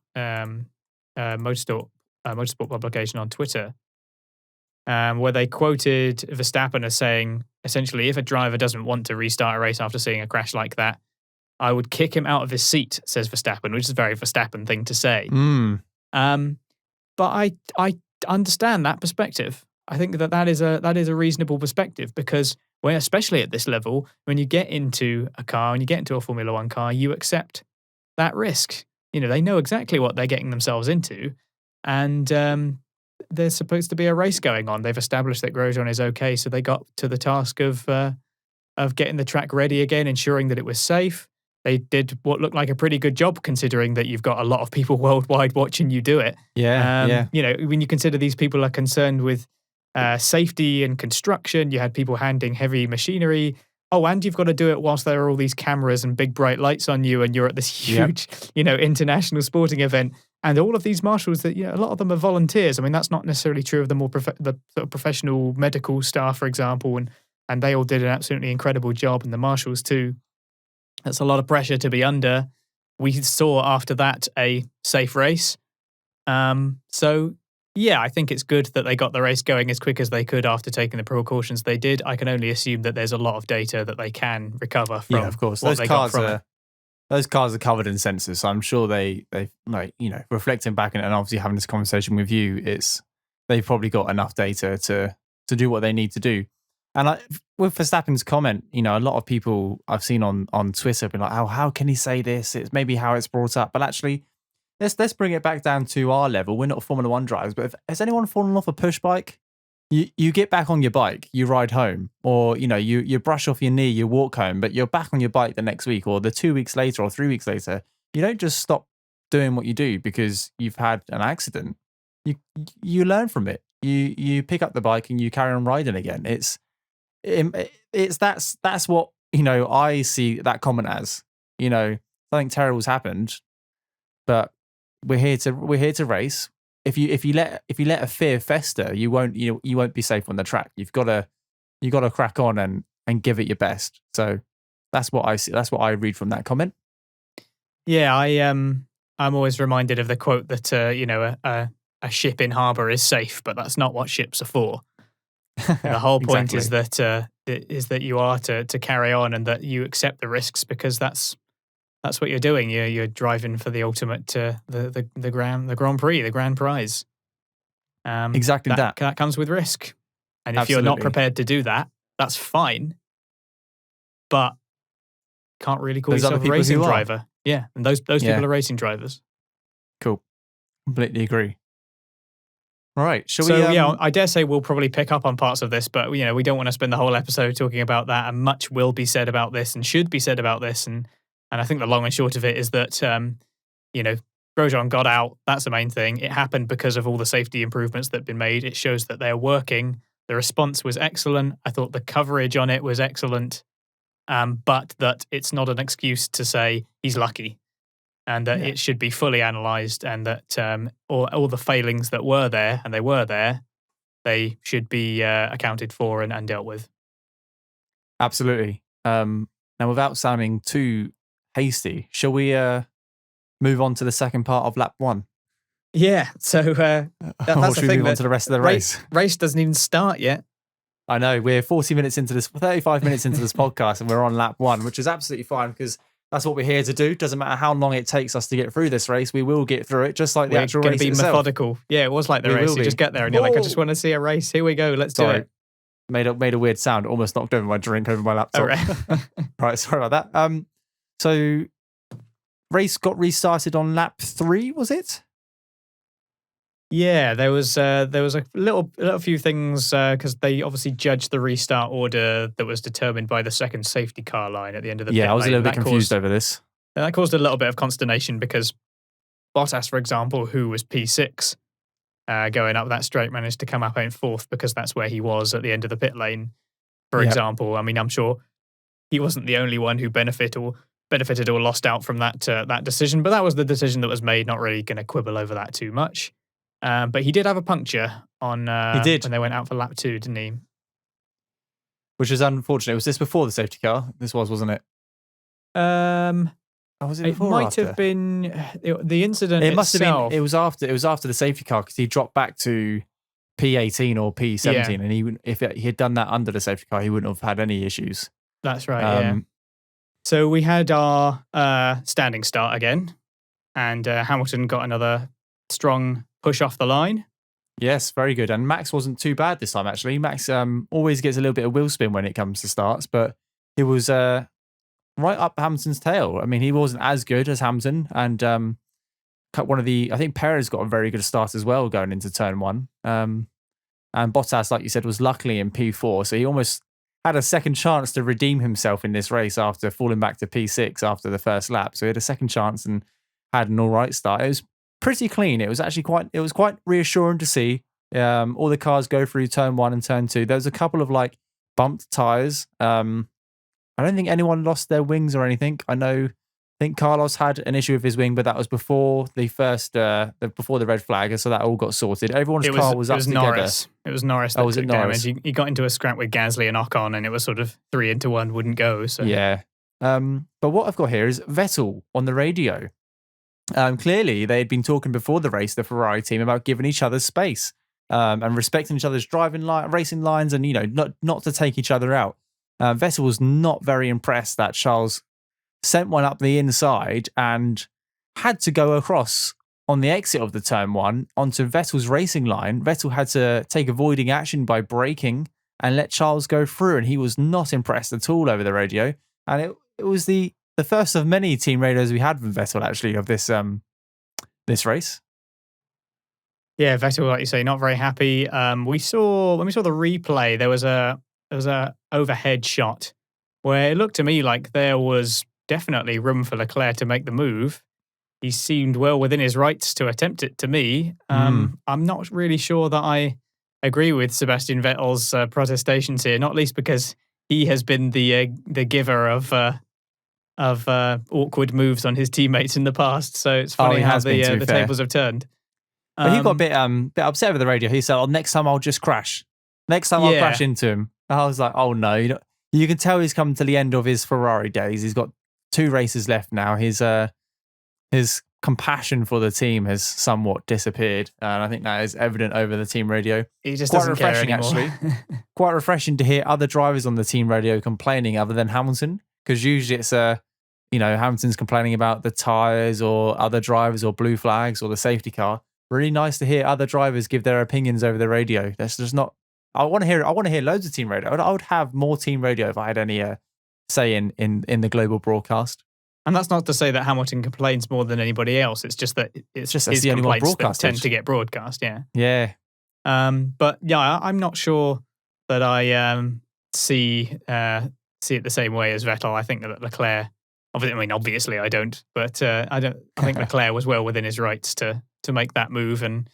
publication on Twitter, where they quoted Verstappen as saying, essentially, if a driver doesn't want to restart a race after seeing a crash like that, I would kick him out of his seat, says Verstappen, which is a very Verstappen thing to say. But I understand that perspective. I think that is a reasonable perspective, because especially at this level, when you get into a car and you get into a Formula One car, you accept that risk. They know exactly what they're getting themselves into, and there's supposed to be a race going on. They've established that Grosjean is okay, so they got to the task of getting the track ready again, ensuring that it was safe. They did what looked like a pretty good job, considering that you've got a lot of people worldwide watching you do it. When you consider these people are concerned with safety and construction, you had people handling heavy machinery. Oh, and you've got to do it whilst there are all these cameras and big bright lights on you, and you're at this huge, international sporting event. And all of these marshals, that a lot of them are volunteers. I mean, that's not necessarily true of the more the sort of professional medical staff, for example, and they all did an absolutely incredible job, and the marshals too. That's a lot of pressure to be under. We saw after that a safe race. So, yeah, I think it's good that they got the race going as quick as they could after taking the precautions they did. I can only assume that there's a lot of data that they can recover from. Yeah, of course. Those cars are covered in sensors, so I'm sure they reflecting back and obviously having this conversation with you, they've probably got enough data to do what they need to do. And with Verstappen's comment, a lot of people I've seen on Twitter have been like, how can he say this? It's maybe how it's brought up. But actually, let's bring it back down to our level. We're not Formula One drivers, but has anyone fallen off a push bike? You get back on your bike, you ride home, or you brush off your knee, you walk home, but you're back on your bike the next week, or the 2 weeks later, or 3 weeks later. You don't just stop doing what you do because you've had an accident. You learn from it. You pick up the bike and you carry on riding again. That's what I see that comment as. Something terrible's happened, but we're here to race. If you let a fear fester, you won't be safe on the track. You've got to You got to crack on and give it your best. So that's what I see. That's what I read from that comment. Yeah, I'm always reminded of the quote that a ship in harbour is safe, but that's not what ships are for. The whole point is that you are to carry on and that you accept the risks because that's what you're doing. You're driving for the ultimate, the Grand Prix, the Grand Prize. Exactly that. That comes with risk, and if Absolutely. you're not prepared to do that, that's fine. But can't really call yourself a racing driver. Yeah, and those people are racing drivers. Cool, completely agree. All right, I dare say we'll probably pick up on parts of this, but we don't want to spend the whole episode talking about that, and much will be said about this and should be said about this, and I think the long and short of it is that Grosjean got out. That's the main thing. It happened because of all the safety improvements that have been made. It shows that they're working. The response was excellent. I thought the coverage on it was excellent, but that it's not an excuse to say he's lucky. And that it should be fully analysed, and that all the failings that were there, and they were there, they should be accounted for and dealt with. Absolutely. Now, without sounding too hasty, shall we move on to the second part of lap 1? Yeah. So that's the thing. Move on to the rest of the race. Race doesn't even start yet. I know. We're 35 minutes into this podcast, and we're on lap 1, which is absolutely fine because that's what we're here to do. Doesn't matter how long it takes us to get through this race, we will get through it, just like the actual race itself. We're going to be methodical. Yeah, it was like the race. You just get there and you're like, I just want to see a race. Here we go. Let's do it. Made a weird sound. Almost knocked over my drink over my laptop. Oh, right. Right, sorry about that. So race got restarted on lap 3, was it? Yeah, there was a little few things because they obviously judged the restart order that was determined by the second safety car line at the end of the pit lane. I was a little bit confused over this. That caused a little bit of consternation because Bottas, for example, who was P6 going up that straight, managed to come up in 4th because that's where he was at the end of the pit lane. For example, I mean, I'm sure he wasn't the only one who benefited or lost out from that decision, but that was the decision that was made. Not really going to quibble over that too much. But he did have a puncture on when they went out for lap 2, didn't he? Which is unfortunate. Was this before the safety car? This wasn't it? Was it before it might have been the incident. It must have been. It was after the safety car because he dropped back to P18 or P17, and if he had done that under the safety car, he wouldn't have had any issues. That's right. Yeah. So we had our standing start again, and Hamilton got another strong push off the line. Yes, very good. And Max wasn't too bad this time, actually. Max always gets a little bit of wheel spin when it comes to starts, but he was right up Hamilton's tail. I mean, he wasn't as good as Hamilton. And I think Perez got a very good start as well going into turn 1. And Bottas, like you said, was luckily in P4. So he almost had a second chance to redeem himself in this race after falling back to P6 after the first lap. So he had a second chance and had an all right start. It was pretty clean. It was actually quite reassuring to see all the cars go through turn 1 and turn 2. There was a couple of bumped tires. I don't think anyone lost their wings or anything. I think Carlos had an issue with his wing, but that was before the first before the red flag, so that all got sorted. Everyone's car was up together. Norris. It was Norris that took damage. He got into a scrap with Gasly and Ocon, and it was sort of 3 into 1 wouldn't go. So yeah. But what I've got here is Vettel on the radio. Clearly, they had been talking before the race, the Ferrari team, about giving each other space and respecting each other's racing lines, and not to take each other out. Vettel was not very impressed that Charles sent one up the inside and had to go across on the exit of the turn 1 onto Vettel's racing line. Vettel had to take avoiding action by braking and let Charles go through, and he was not impressed at all over the radio. And it was the first of many team radios we had with Vettel, actually, of this race. Yeah, Vettel, like you say, not very happy. When we saw the replay, there was a overhead shot where it looked to me like there was definitely room for Leclerc to make the move. He seemed well within his rights to attempt it, to me. I'm not really sure that I agree with Sebastian Vettel's protestations here, not least because he has been the giver of awkward moves on his teammates in the past. So it's funny how the tables have turned. But he got a bit upset with the radio. He said, next time I'll just crash. Next time I'll crash into him. I was like, oh no, you can tell he's come to the end of his Ferrari days. He's got 2 races left now. His compassion for the team has somewhat disappeared, and I think that is evident over the team radio. He just Quite doesn't care refreshing, anymore. actually. Quite refreshing to hear other drivers on the team radio complaining other than Hamilton, because usually it's Hamilton's complaining about the tyres or other drivers or blue flags or the safety car. Really nice to hear other drivers give their opinions over the radio. That's just not. I want to hear. I want to hear loads of team radio. I would have more team radio if I had any say in the global broadcast. And that's not to say that Hamilton complains more than anybody else. It's just that it's just his the only one complaints that broadcasted. tend to get broadcast. Yeah. Yeah. But yeah, I'm not sure that I see it the same way as Vettel. I think that Leclerc. Obviously I don't. But I don't. I think Leclerc was well within his rights to make that move. And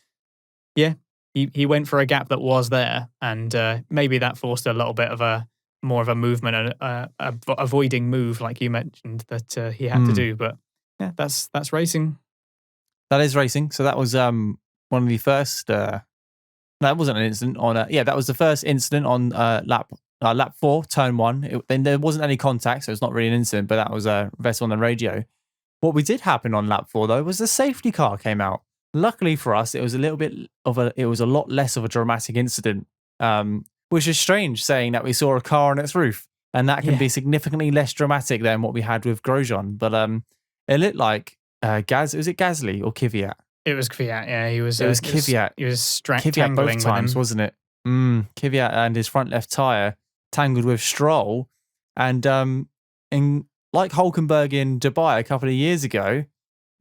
yeah, he went for a gap that was there, and maybe that forced a little bit of more of a movement and avoiding move, like you mentioned, that he had to do. But yeah, that's racing. That is racing. So that was one of the first. That wasn't an incident on. That was the first incident on lap 4, turn 1. Then there wasn't any contact, so it's not really an incident. But that was Vettel on the radio. What we did happen on lap 4 though was the safety car came out. Luckily for us, it was a lot less of a dramatic incident. Which is strange, saying that we saw a car on its roof, and that can be significantly less dramatic than what we had with Grosjean. But it looked like was it Gasly or Kvyat? It was Kvyat. Yeah, he was. It was Kvyat. He was Kvyat both times, wasn't it? Kvyat and his front left tire tangled with Stroll, and in like Hulkenberg in Dubai a couple of years ago,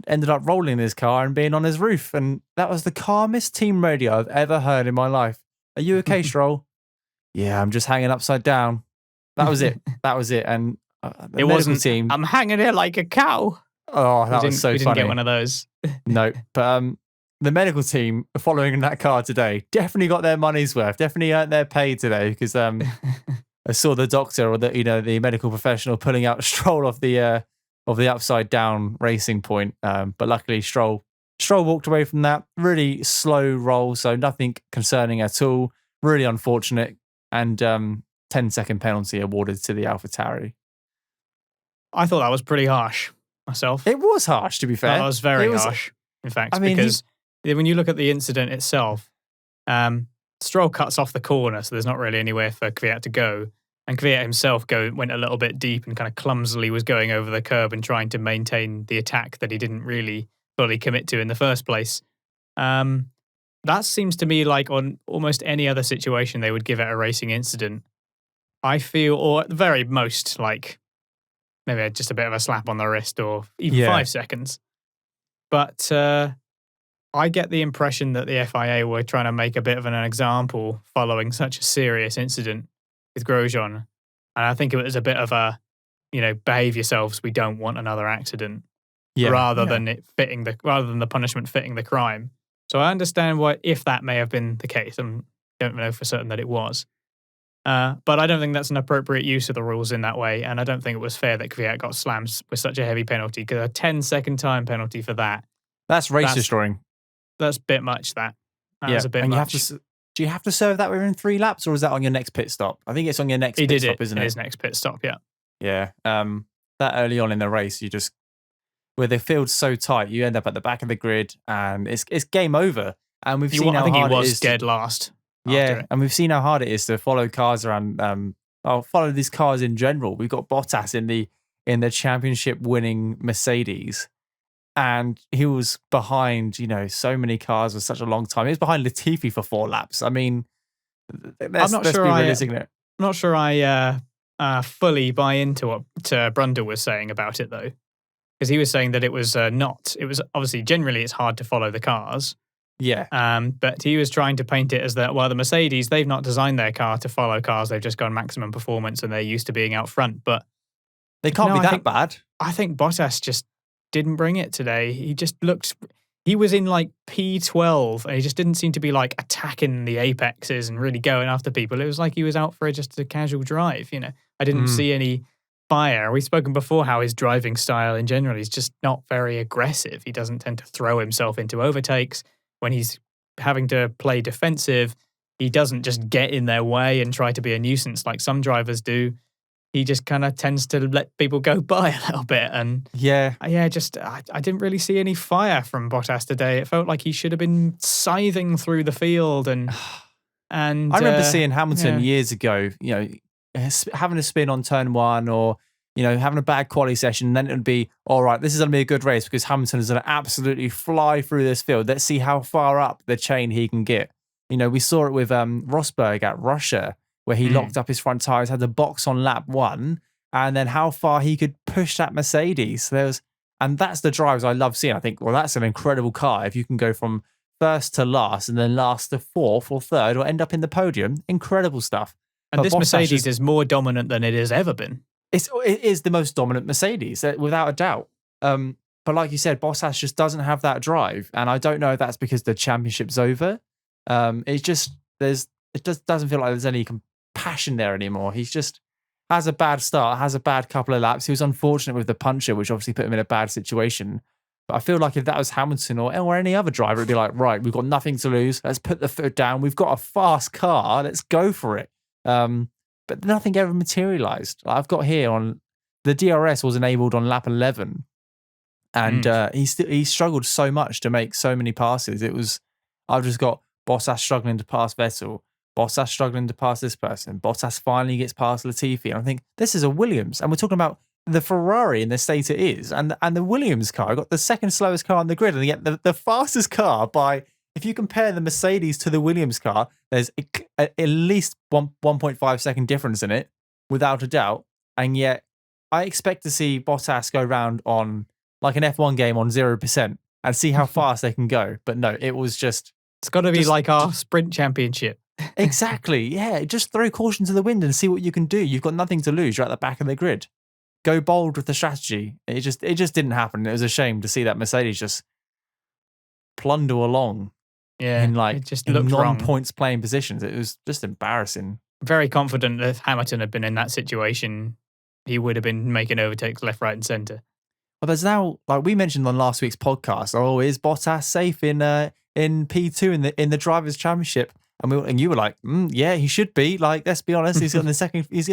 ended up rolling his car and being on his roof, and that was the calmest team radio I've ever heard in my life. Are you okay, Stroll? Yeah, I'm just hanging upside down. That was it. And it wasn't team. I'm hanging here like a cow. Oh, that was so funny. We didn't get one of those. No, but the medical team following that car today definitely got their money's worth. Definitely earned their pay today, because I saw the doctor or the medical professional pulling out Stroll off the upside down racing point. But luckily, Stroll walked away from that. Really slow roll, so nothing concerning at all. Really unfortunate. And 10-second penalty awarded to the AlphaTauri. I thought that was pretty harsh myself. It was harsh, to be fair. That was very harsh, in fact, because when you look at the incident itself, Stroll cuts off the corner, so there's not really anywhere for Kvyat to go. And Kvyat himself went a little bit deep and kind of clumsily was going over the curb and trying to maintain the attack that he didn't really fully commit to in the first place. That seems to me like on almost any other situation they would give it a racing incident. I feel, or at the very most, like maybe just a bit of a slap on the wrist or even 5 seconds. But I get the impression that the FIA were trying to make a bit of an example following such a serious incident with Grosjean. And I think it was a bit of a, behave yourselves, we don't want another accident. Rather than the punishment fitting the crime. So I understand why, if that may have been the case, I don't know for certain that it was. But I don't think that's an appropriate use of the rules in that way, and I don't think it was fair that Kvyat got slammed with such a heavy penalty, because a 10-second time penalty for that. That's race destroying. That's a bit much, that. That a bit and much. Do you have to serve that within 3 laps, or is that on your next pit stop? I think it's on your next pit stop, isn't it? His next pit stop, yeah. Yeah. That early on in the race, where the field's so tight, you end up at the back of the grid, and it's game over. And we've seen how hard it is. I think he was dead last. Yeah, and we've seen how hard it is to follow cars around. Follow these cars in general. We've got Bottas in the championship-winning Mercedes, and he was behind, so many cars for such a long time. He was behind Latifi for 4 laps. I mean, let's be realistic. I'm not sure I fully buy into what Brundle was saying about it, though. Because he was saying that it was obviously generally it's hard to follow the cars. Yeah. But he was trying to paint it as that, well, the Mercedes, they've not designed their car to follow cars. They've just gone maximum performance and they're used to being out front. But they can't be that bad. I think Bottas just didn't bring it today. He was in like P12 and he just didn't seem to be like attacking the apexes and really going after people. It was like he was out for just a casual drive, I didn't see any fire. We've spoken before how his driving style in general is just not very aggressive. He doesn't tend to throw himself into overtakes. When he's having to play defensive, he doesn't just get in their way and try to be a nuisance like some drivers do. He just kind of tends to let people go by a little bit. And I didn't really see any fire from Bottas today. It felt like he should have been scything through the field. And I remember seeing Hamilton years ago, having a spin on turn one, or having a bad quali session, and then it would be, all right, this is going to be a good race because Hamilton is going to absolutely fly through this field. Let's see how far up the chain he can get. We saw it with Rosberg at Russia, where he locked up his front tyres, had the box on lap one, and then how far he could push that Mercedes. And that's the drivers I love seeing. I think, well, that's an incredible car. If you can go from first to last and then last to fourth or third or end up in the podium, incredible stuff. And this Mercedes is more dominant than it has ever been. It is the most dominant Mercedes, without a doubt. But like you said, Bottas just doesn't have that drive. And I don't know if that's because the championship's over. It just doesn't feel like there's any passion there anymore. He's just has a bad start, has a bad couple of laps. He was unfortunate with the puncture, which obviously put him in a bad situation. But I feel like if that was Hamilton or any other driver, it'd be like, right, we've got nothing to lose. Let's put the foot down. We've got a fast car. Let's go for it. But nothing ever materialized. I've got here on the DRS was enabled on lap 11, and he struggled so much to make so many passes. I've just got Bottas struggling to pass Vettel, Bottas struggling to pass this person. Bottas finally gets past Latifi. And I think this is a Williams. And we're talking about the Ferrari in the state it is. And the Williams car got the second slowest car on the grid. And yet the fastest car by, if you compare the Mercedes to the Williams car, there's at least 1.5 second difference in it, without a doubt. And yet I expect to see Bottas go round on like an F1 game on 0% and see how fast they can go. But no, it was just... It's got to be like our sprint championship. Exactly. Yeah. Just throw caution to the wind and see what you can do. You've got nothing to lose. You're at the back of the grid. Go bold with the strategy. It just didn't happen. It was a shame to see that Mercedes just plunder along. Yeah. In like it just in wrong. non-points playing positions. It was just embarrassing. Very confident that if Hamilton had been in that situation, he would have been making overtakes left, right, and centre. Well, there's now, like we mentioned on last week's podcast, is Bottas safe in P2 in the Drivers' Championship? And you were like, yeah, he should be. Like, let's be honest, he's in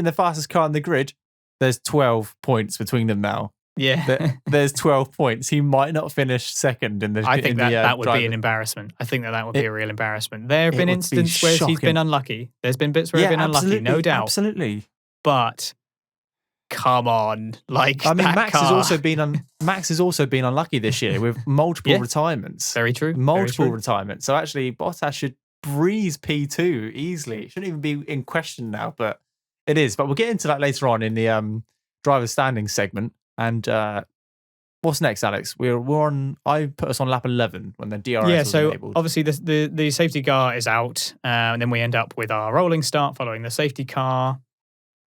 the fastest car on the grid. There's 12 points between them now. Yeah. There's 12 points. He might not finish second in the. I think that would be an embarrassment. I think that would be a real embarrassment. There have been instances where he's been unlucky. There's been bits where he's been unlucky, no doubt. Absolutely. But come on, like Max has also been unlucky this year with multiple retirements. Very true. Multiple retirements. So actually, Bottas should breeze P2 easily. It shouldn't even be in question now, but it is. But we'll get into that later on in the driver standings segment. And what's next, Alex? We're on. I put us on lap 11 when the DRS was enabled. Obviously the safety car is out, and then we end up with our rolling start following the safety car.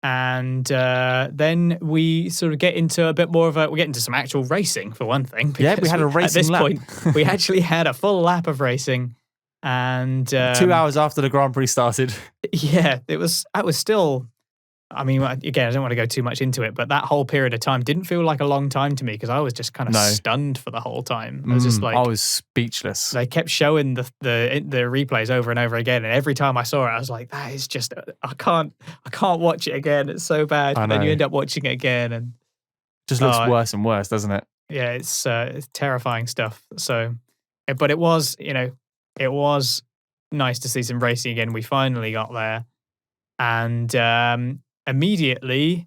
And then we sort of get into a bit more of we get into some actual racing for one thing. Yeah, we had a racing lap. At this point, we actually had a full lap of racing, and 2 hours after the Grand Prix started. Yeah, I was still. I mean, again, I don't want to go too much into it, but that whole period of time didn't feel like a long time to me because I was just kind of stunned for the whole time. I was just like, I was speechless. They kept showing the replays over and over again, and every time I saw it, I was like, that is just I can't watch it again. It's so bad. And then you end up watching it again, and just looks worse and worse, doesn't it? Yeah, it's terrifying stuff. So, but it was nice to see some racing again. We finally got there, and immediately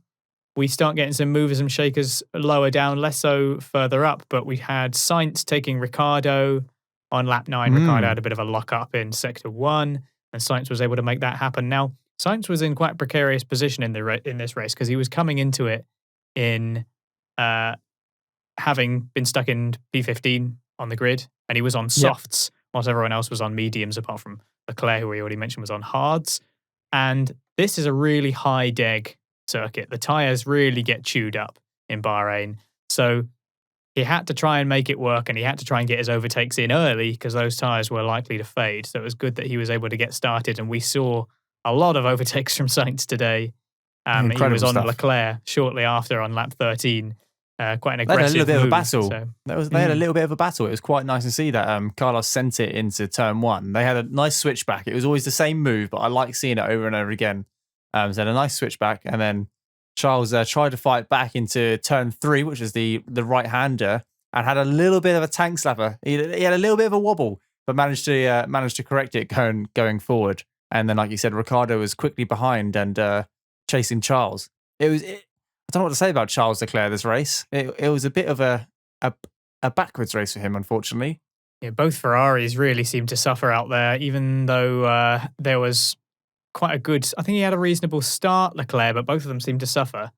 we start getting some movers and shakers lower down, less so further up. But we had Sainz taking Ricciardo on lap 9. Ricciardo had a bit of a lock up in sector 1, and Sainz was able to make that happen. Now, Sainz was in quite a precarious position in this race because he was coming into it in having been stuck in P15 on the grid, and he was on softs whilst everyone else was on mediums, apart from Leclerc, who we already mentioned, was on hards. And this is a really high deg circuit. The tyres really get chewed up in Bahrain. So he had to try and make it work, and he had to try and get his overtakes in early because those tyres were likely to fade. So it was good that he was able to get started, and we saw a lot of overtakes from Sainz today. He was on Leclerc shortly after on lap 13. quite an They had a aggressive little bit of a move, battle. so- They had a little bit of a battle. It was quite nice to see that. Carlos sent it into turn one. They had a nice switchback. It was always the same move, but I like seeing it over and over again. So they had a nice switchback, and then Charles tried to fight back into turn three, which is the right-hander, and had a little bit of a tank slapper. He had a little bit of a wobble, but managed to correct it going forward. And then, like you said, Ricciardo was quickly behind and chasing Charles. I don't know what to say about Charles Leclerc this race. It was a bit of a backwards race for him, unfortunately. Yeah, both Ferraris really seemed to suffer out there, even though there was quite a good. I think he had a reasonable start, Leclerc, but both of them seemed to suffer.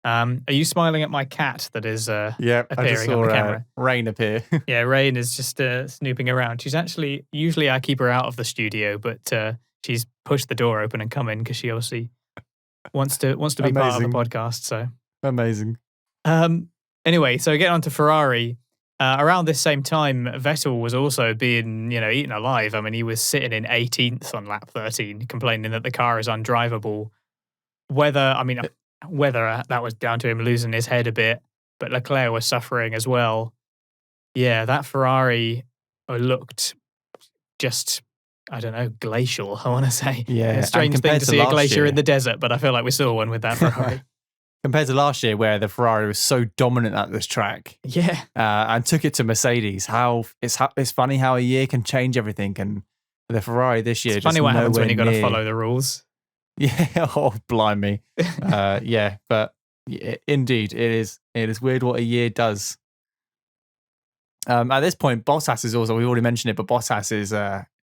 Are you smiling at my cat that is I just appearing on saw the camera? Rain appear. Yeah, Rain is just snooping around. She's actually, usually I keep her out of the studio, but she's pushed the door open and come in because she obviously wants to be part of the podcast. So Amazing. Anyway, so getting on to Ferrari, around this same time, Vettel was also being, eaten alive. I mean, he was sitting in 18th on lap 13, complaining that the car is undrivable. Whether that was down to him losing his head a bit, but Leclerc was suffering as well. Yeah, that Ferrari looked just, I don't know, glacial, I want to say. Yeah, It's a strange thing to see a glacier in the desert, but I feel like we saw one with that Ferrari. Compared to last year, where the Ferrari was so dominant at this track, Yeah. and took it to Mercedes. It's funny how a year can change everything, and the Ferrari this year. It's funny what happens when you got to follow the rules. Yeah, oh blimey, yeah, but indeed, it is weird what a year does. At this point, Bottas is also, we already mentioned it, but Bottas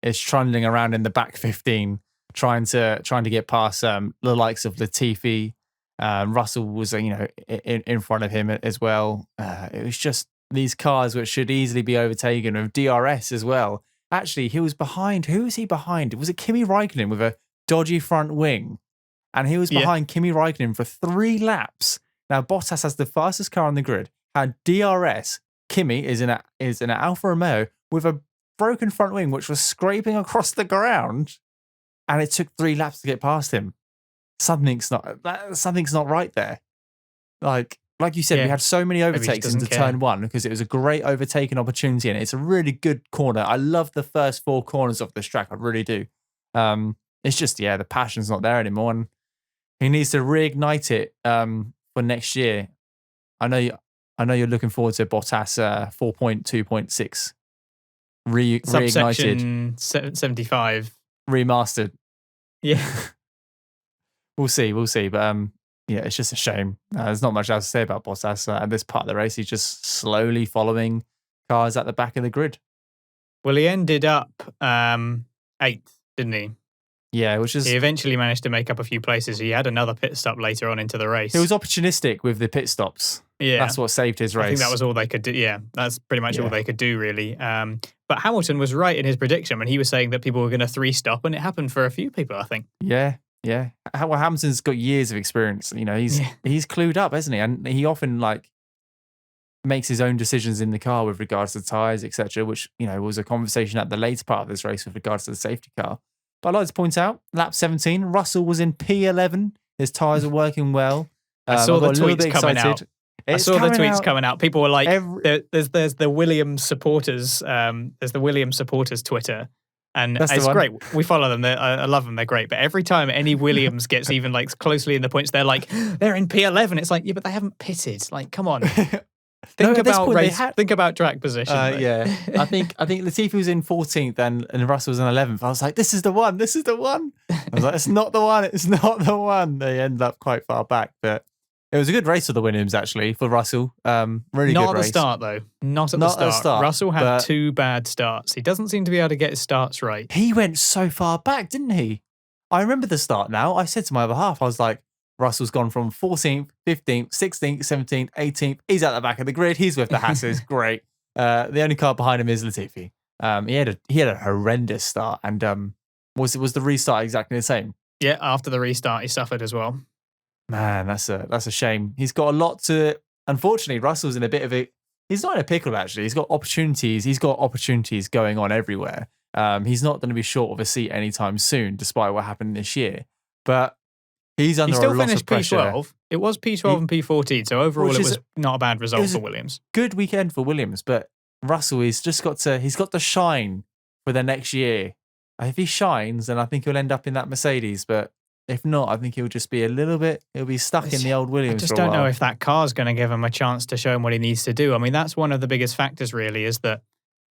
is trundling around in the back 15, trying to get past the likes of Latifi. Russell was, in front of him as well. It was just these cars which should easily be overtaken with DRS as well. Actually, he was behind. Who was he behind? Was it Kimi Raikkonen with a dodgy front wing? And he was behind Kimi Raikkonen for 3 laps. Now, Bottas has the fastest car on the grid, had DRS. Kimi is in an Alfa Romeo with a broken front wing, which was scraping across the ground. And it took 3 laps to get past him. Something's not right there. Like you said, we had so many overtakes into turn one because it was a great overtaking opportunity, and it's a really good corner. I love the first 4 corners of this track. I really do. It's just the passion's not there anymore, and he needs to reignite it for next year. I know you're looking forward to Bottas 4.2.6 reignited, Subsection 75 remastered. Yeah. We'll see. But it's just a shame. There's not much else to say about Bottas at this part of the race. He's just slowly following cars at the back of the grid. Well, he ended up 8th, didn't he? Yeah, he eventually managed to make up a few places. He had another pit stop later on into the race. He was opportunistic with the pit stops. Yeah. That's what saved his race. I think that was all they could do. Yeah, that's pretty much all they could do, really. But Hamilton was right in his prediction when he was saying that people were going to 3-stop, and it happened for a few people, I think. Yeah. Well, Hamilton's got years of experience. He's clued up, hasn't he? And he often makes his own decisions in the car with regards to tyres, etc., which was a conversation at the later part of this race with regards to the safety car. But I'd like to point out, lap 17, Russell was in P11. His tyres are working well. I saw the tweets coming out. Coming out. People were like, "There's the Williams supporters. There's the Williams supporters Twitter." And it's great. We follow them. I love them. They're great. But every time any Williams gets even closely in the points, they're like, they're in P11. It's like, yeah, but they haven't pitted. Come on. Think about track position. I think Latifi was in 14th and Russell was in 11th. I was like, this is the one. I was like, it's not the one. They end up quite far back, but it was a good race for the Williams, actually, for Russell. Really good race. Not at the start, though. Not at the start. Russell had 2 bad starts. He doesn't seem to be able to get his starts right. He went so far back, didn't he? I remember the start now. I said to my other half, I was like, Russell's gone from 14th, 15th, 16th, 17th, 18th. He's at the back of the grid. He's with the Hasses. Great. The only car behind him is Latifi. He had a horrendous start. And was the restart exactly the same? Yeah, after the restart, he suffered as well. Man, that's a shame. He's got a lot to. Unfortunately, Russell's in a bit of a. He's not in a pickle, actually. He's got opportunities. He's got opportunities going on everywhere. He's not going to be short of a seat anytime soon, despite what happened this year. But He's under He still a lot finished of pressure. P12. It was P12 and P14, so overall it was not a bad result for Williams. Good weekend for Williams, but Russell, he's got to shine for the next year. If he shines, then I think he'll end up in that Mercedes. But if not, I think he'll just be he'll be stuck in the old Williams. I just for a don't while. know if that car's going to give him a chance to show him what he needs to do. I mean, that's one of the biggest factors, really, is that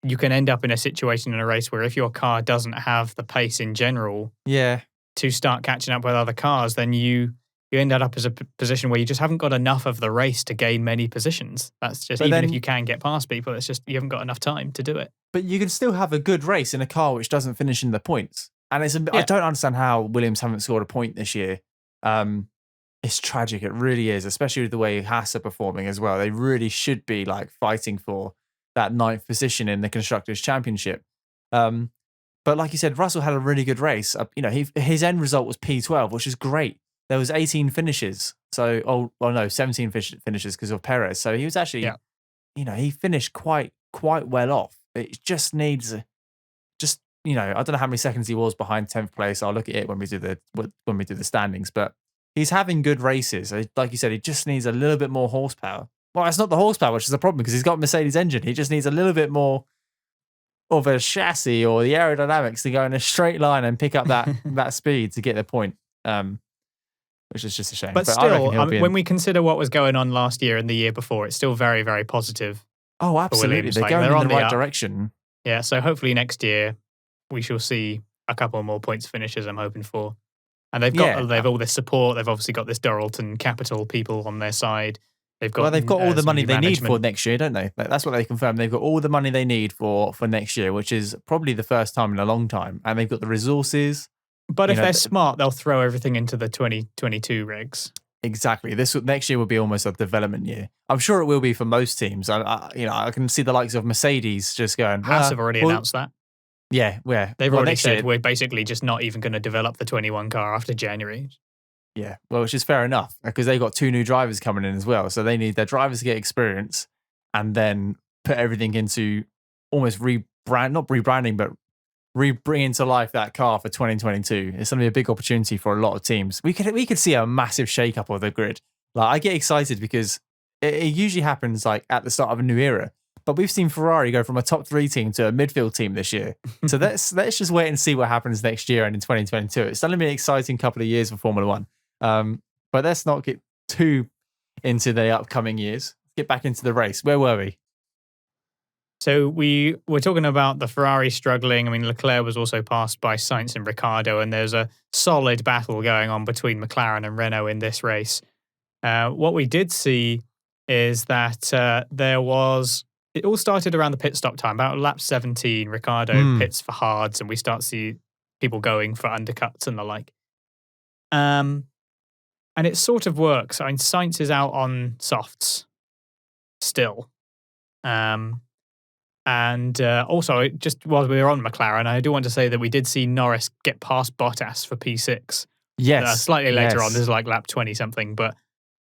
you can end up in a situation in a race where if your car doesn't have the pace in general to start catching up with other cars, then you end up as a position where you just haven't got enough of the race to gain many positions. That's just, if you can get past people, it's just you haven't got enough time to do it. But you can still have a good race in a car which doesn't finish in the points. And I don't understand how Williams haven't scored a point this year. It's tragic. It really is, especially with the way Haas are performing as well. They really should be like fighting for that 9th position in the Constructors' Championship. But like you said, Russell had a really good race. His end result was P12, which is great. There was 18 finishes. 17 finishes because of Perez. So he was actually, he finished quite well off. It just needs, I don't know how many seconds he was behind 10th place. I'll look at it when we do the standings. But he's having good races. Like you said, he just needs a little bit more horsepower. Well, it's not the horsepower, which is the problem because he's got a Mercedes engine. He just needs a little bit more of a chassis or the aerodynamics to go in a straight line and pick up that speed to get the point. Which is just a shame. But still, when we consider what was going on last year and the year before, it's still very, very positive. Oh, absolutely. They're going in the right direction. Yeah, so hopefully next year we shall see a couple more points finishes, I'm hoping for. And they've all this support. They've obviously got this Doralton Capital people on their side. They've got all the money they need for next year, don't they? That's what they confirmed. They've got all the money they need for next year, which is probably the first time in a long time. And they've got the resources. But if they're smart, they'll throw everything into the 2022 regs. Exactly. Next year will be almost a development year. I'm sure it will be for most teams. I can see the likes of Mercedes just going. Haas have already announced that. Yeah. They've already said we're basically just not even going to develop the 21 car after January. Yeah, well, which is fair enough because they've got 2 new drivers coming in as well. So they need their drivers to get experience and then put everything into almost not rebranding, but bringing to life that car for 2022. It's going to be a big opportunity for a lot of teams. We could see a massive shake-up of the grid. Like, I get excited because it usually happens like at the start of a new era. But we've seen Ferrari go from a top 3 team to a midfield team this year. So let's just wait and see what happens next year and in 2022. It's going to be an exciting couple of years for Formula One. But let's not get too into the upcoming years. Let's get back into the race. Where were we? So we were talking about the Ferrari struggling. I mean, Leclerc was also passed by Sainz and Ricciardo, and there's a solid battle going on between McLaren and Renault in this race. What we did see is that it all started around the pit stop time, about lap 17. Ricciardo pits for hards, and we start to see people going for undercuts and the like. And it sort of works. I mean, Sainz is out on softs still. And also, just while we were on McLaren, I do want to say that we did see Norris get past Bottas for P6. Yes. Slightly later on. This is like lap 20-something, but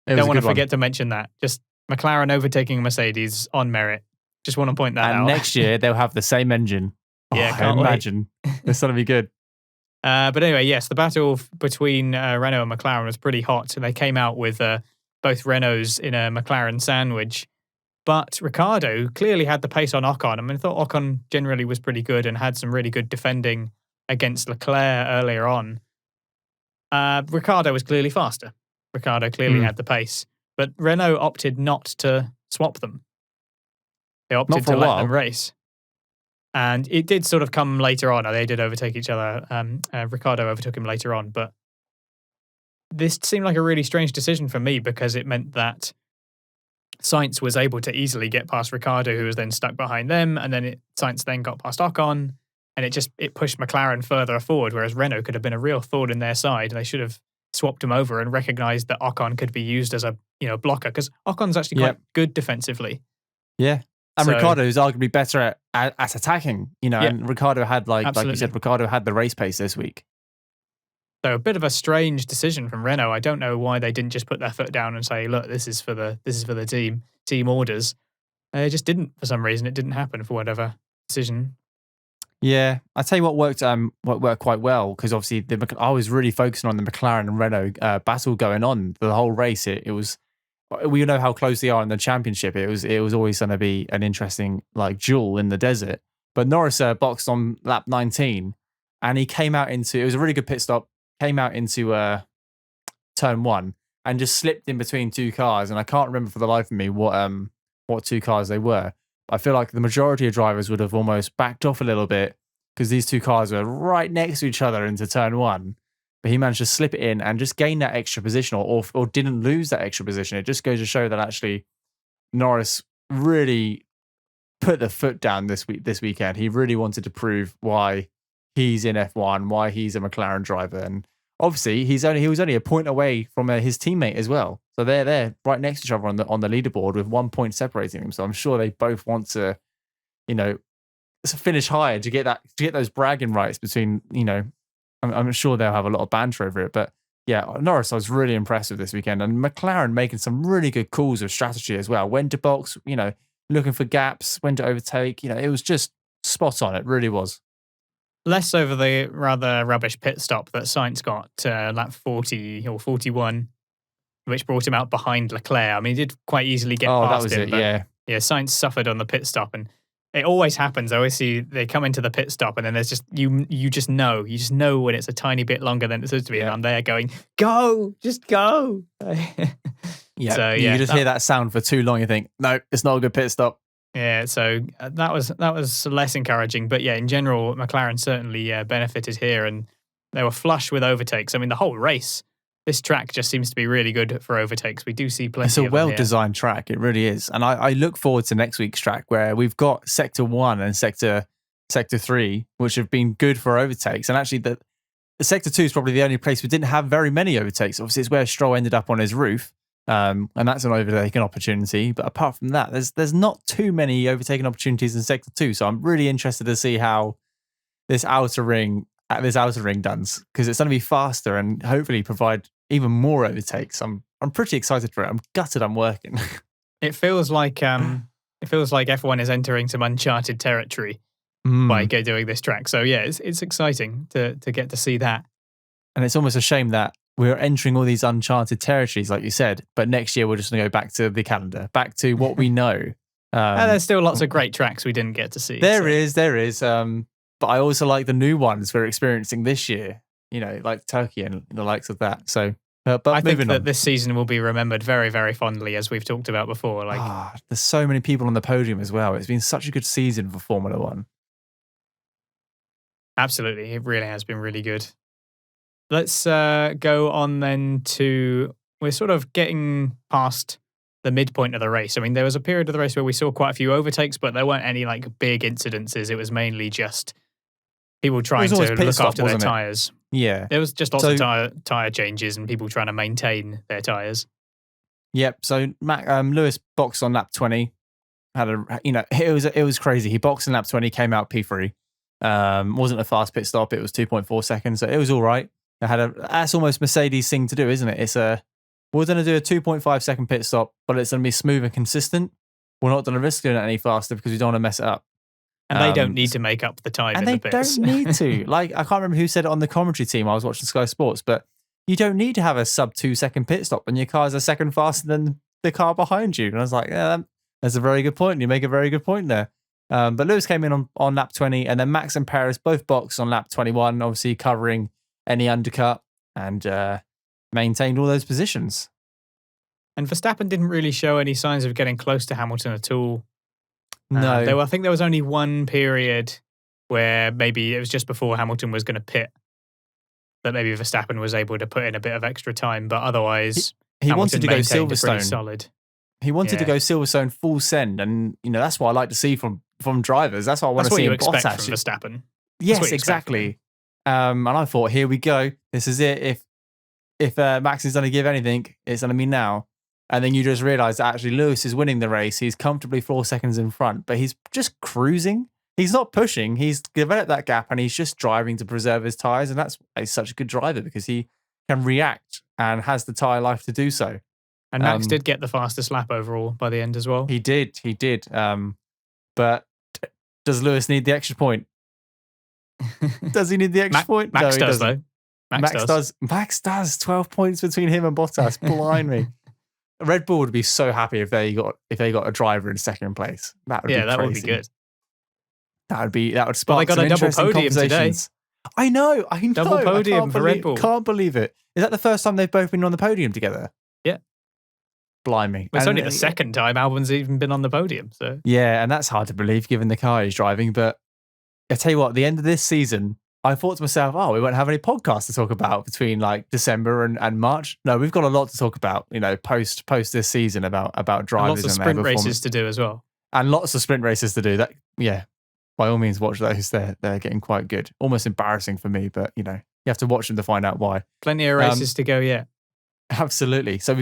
I don't want to forget to mention that. Just McLaren overtaking Mercedes on merit. Just want to point that out. And next year, they'll have the same engine. Yeah, can't imagine. It's going to be good. But anyway, yes, the battle between Renault and McLaren was pretty hot. And they came out with both Renaults in a McLaren sandwich. But Ricciardo clearly had the pace on Ocon. I mean, I thought Ocon generally was pretty good and had some really good defending against Leclerc earlier on. Ricciardo was clearly faster. Ricciardo clearly had the pace. But Renault opted not to swap them. They opted to let them race. And it did sort of come later on. They did overtake each other. Ricciardo overtook him later on. But this seemed like a really strange decision for me because it meant that Sainz was able to easily get past Ricciardo, who was then stuck behind them. And then Sainz then got past Ocon. And it pushed McLaren further forward, whereas Renault could have been a real thorn in their side. And they should have swapped him over and recognised that Ocon could be used as a blocker. Because Ocon's actually quite good defensively. Yeah. And Ricciardo is arguably better at attacking, and Ricciardo had, like you said, Ricciardo had the race pace this week. So a bit of a strange decision from Renault. I don't know why they didn't just put their foot down and say, look, this is for the team orders. It just didn't, for some reason. It didn't happen for whatever decision. Yeah, I tell you what worked quite well because obviously I was really focusing on the McLaren and Renault battle going on the whole race. It was we know how close they are in the championship. It was always going to be an interesting like duel in the desert. But Norris boxed on lap 19, and he came out into it was a really good pit stop. Came out into turn one and just slipped in between two cars, and I can't remember for the life of me what two cars they were. I feel like the majority of drivers would have almost backed off a little bit because these two cars were right next to each other into turn one. But he managed to slip it in and just gain that extra position or didn't lose that extra position. It just goes to show that actually Norris really put the foot down this weekend. He really wanted to prove why he's in F1, why he's a McLaren driver. And obviously he was only a point away from his teammate as well. So they're right next to each other on the leaderboard with 1 point separating them. So I'm sure they both want to, finish higher to get those bragging rights between, I'm sure they'll have a lot of banter over it. But yeah, Norris, I was really impressed with this weekend, and McLaren making some really good calls of strategy as well. When to box, looking for gaps, when to overtake. It was just spot on. It really was. Less over the rather rubbish pit stop that Sainz got lap 40 or 41, which brought him out behind Leclerc. I mean, he did quite easily get past that was him. it, but yeah. Yeah, Sainz suffered on the pit stop, and it always happens. I always see they come into the pit stop, and then there's just you just know when it's a tiny bit longer than it's supposed to be, and I'm there going, "Go, just go." Yeah, so, you just hear that sound for too long, you think, no, it's not a good pit stop. Yeah, so that was less encouraging, but yeah, in general, McLaren certainly benefited here, and they were flush with overtakes. I mean, the whole race, this track just seems to be really good for overtakes. We do see plenty. It's a of them here. well-designed track, it really is, and I look forward to next week's track where we've got Sector 1 and Sector 3, which have been good for overtakes, and actually the Sector 2 is probably the only place we didn't have very many overtakes. Obviously, it's where Stroll ended up on his roof. And that's an overtaking opportunity. But apart from that, there's not too many overtaking opportunities in Sector 2. So I'm really interested to see how this outer ring does, because it's going to be faster and hopefully provide even more overtakes. I'm pretty excited for it. I'm gutted I'm working. It feels like F1 is entering some uncharted territory by doing this track. So yeah, it's exciting to get to see that. And it's almost a shame that we're entering all these uncharted territories, like you said, but next year we're just going to go back to the calendar, back to what we know. And there's still lots of great tracks we didn't get to see. There is. But I also like the new ones we're experiencing this year, like Turkey and the likes of that. So, but I think that this season will be remembered very, very fondly, as we've talked about before. There's so many people on the podium as well. It's been such a good season for Formula One. Absolutely. It really has been really good. Let's go on then to, we're sort of getting past the midpoint of the race. I mean, there was a period of the race where we saw quite a few overtakes, but there weren't any big incidences. It was mainly just people trying to look after their tyres. Yeah. There was just lots of tyre changes and people trying to maintain their tyres. Yep. So Lewis boxed on lap 20. It was crazy. He boxed in lap 20, came out P3. Wasn't a fast pit stop. It was 2.4 seconds. So it was all right. That's almost Mercedes thing to do, isn't it? We're going to do a 2.5 second pit stop, but it's going to be smooth and consistent. We're not going to risk doing it any faster because we don't want to mess it up. And they don't need to make up the time in the pits. And they don't need to. I can't remember who said it on the commentary team. I was watching Sky Sports, but you don't need to have a sub 2 second pit stop when your car's a second faster than the car behind you. And I was like, yeah, that's a very good point. You make a very good point there. But Lewis came in on lap 20, and then Max and Perez both boxed on lap 21, obviously covering any undercut and maintained all those positions. And Verstappen didn't really show any signs of getting close to Hamilton at all. No. I think there was only one period where maybe it was just before Hamilton was going to pit that maybe Verstappen was able to put in a bit of extra time, but otherwise he wanted to go Silverstone. Silverstone. He wanted to go Silverstone full send, and that's what I like to see from drivers. That's what I want to see in Bottas. That's what you expect from Verstappen. Yes, exactly. And I thought, here we go. This is it. If Max is going to give anything, it's going to be now. And then you just realise that actually Lewis is winning the race. He's comfortably 4 seconds in front, but he's just cruising. He's not pushing. He's developed that gap, and he's just driving to preserve his tyres. And he's such a good driver because he can react and has the tyre life to do so. And Max did get the fastest lap overall by the end as well. He did. But does Lewis need the extra point? Does he need the extra point? Max No, he does, doesn't. though. Max does. Max does. 12 points between him and Bottas. Blind me. Red Bull would be so happy if they got a driver in second place. That would be crazy. That would be good. That would spark they got some a double interesting podium today. conversations. I know. Double podium for Red Bull. Can't believe it. Is that the first time they've both been on the podium together? Yeah. Blimey. It's only the second time Albon's even been on the podium. So yeah, and that's hard to believe given the car he's driving. But I tell you what, at the end of this season, I thought to myself, we won't have any podcasts to talk about between like December and March. No, we've got a lot to talk about, post this season about drivers. And lots of sprint races to do as well. And lots of sprint races to do. That, yeah, by all means, watch those. They're getting quite good. Almost embarrassing for me, but you have to watch them to find out why. Plenty of races to go yet. Absolutely. So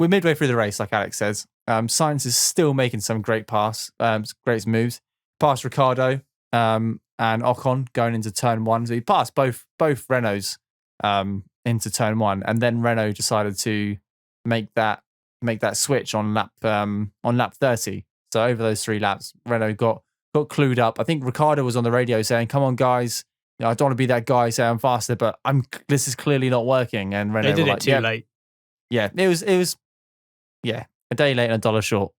we're midway through the race, like Alex says. Sainz is still making some great great moves. Passed Ricciardo and Ocon going into turn 1. So he passed both Renaults into turn 1, and then Renault decided to make that switch on lap 30. So over those 3 laps, Renault got clued up. I think Ricciardo was on the radio saying, "Come on, guys! I don't want to be that guy saying I'm faster, but this is clearly not working." And Renault they did were it too late. Yeah, it was. Yeah, a day late and $1 short.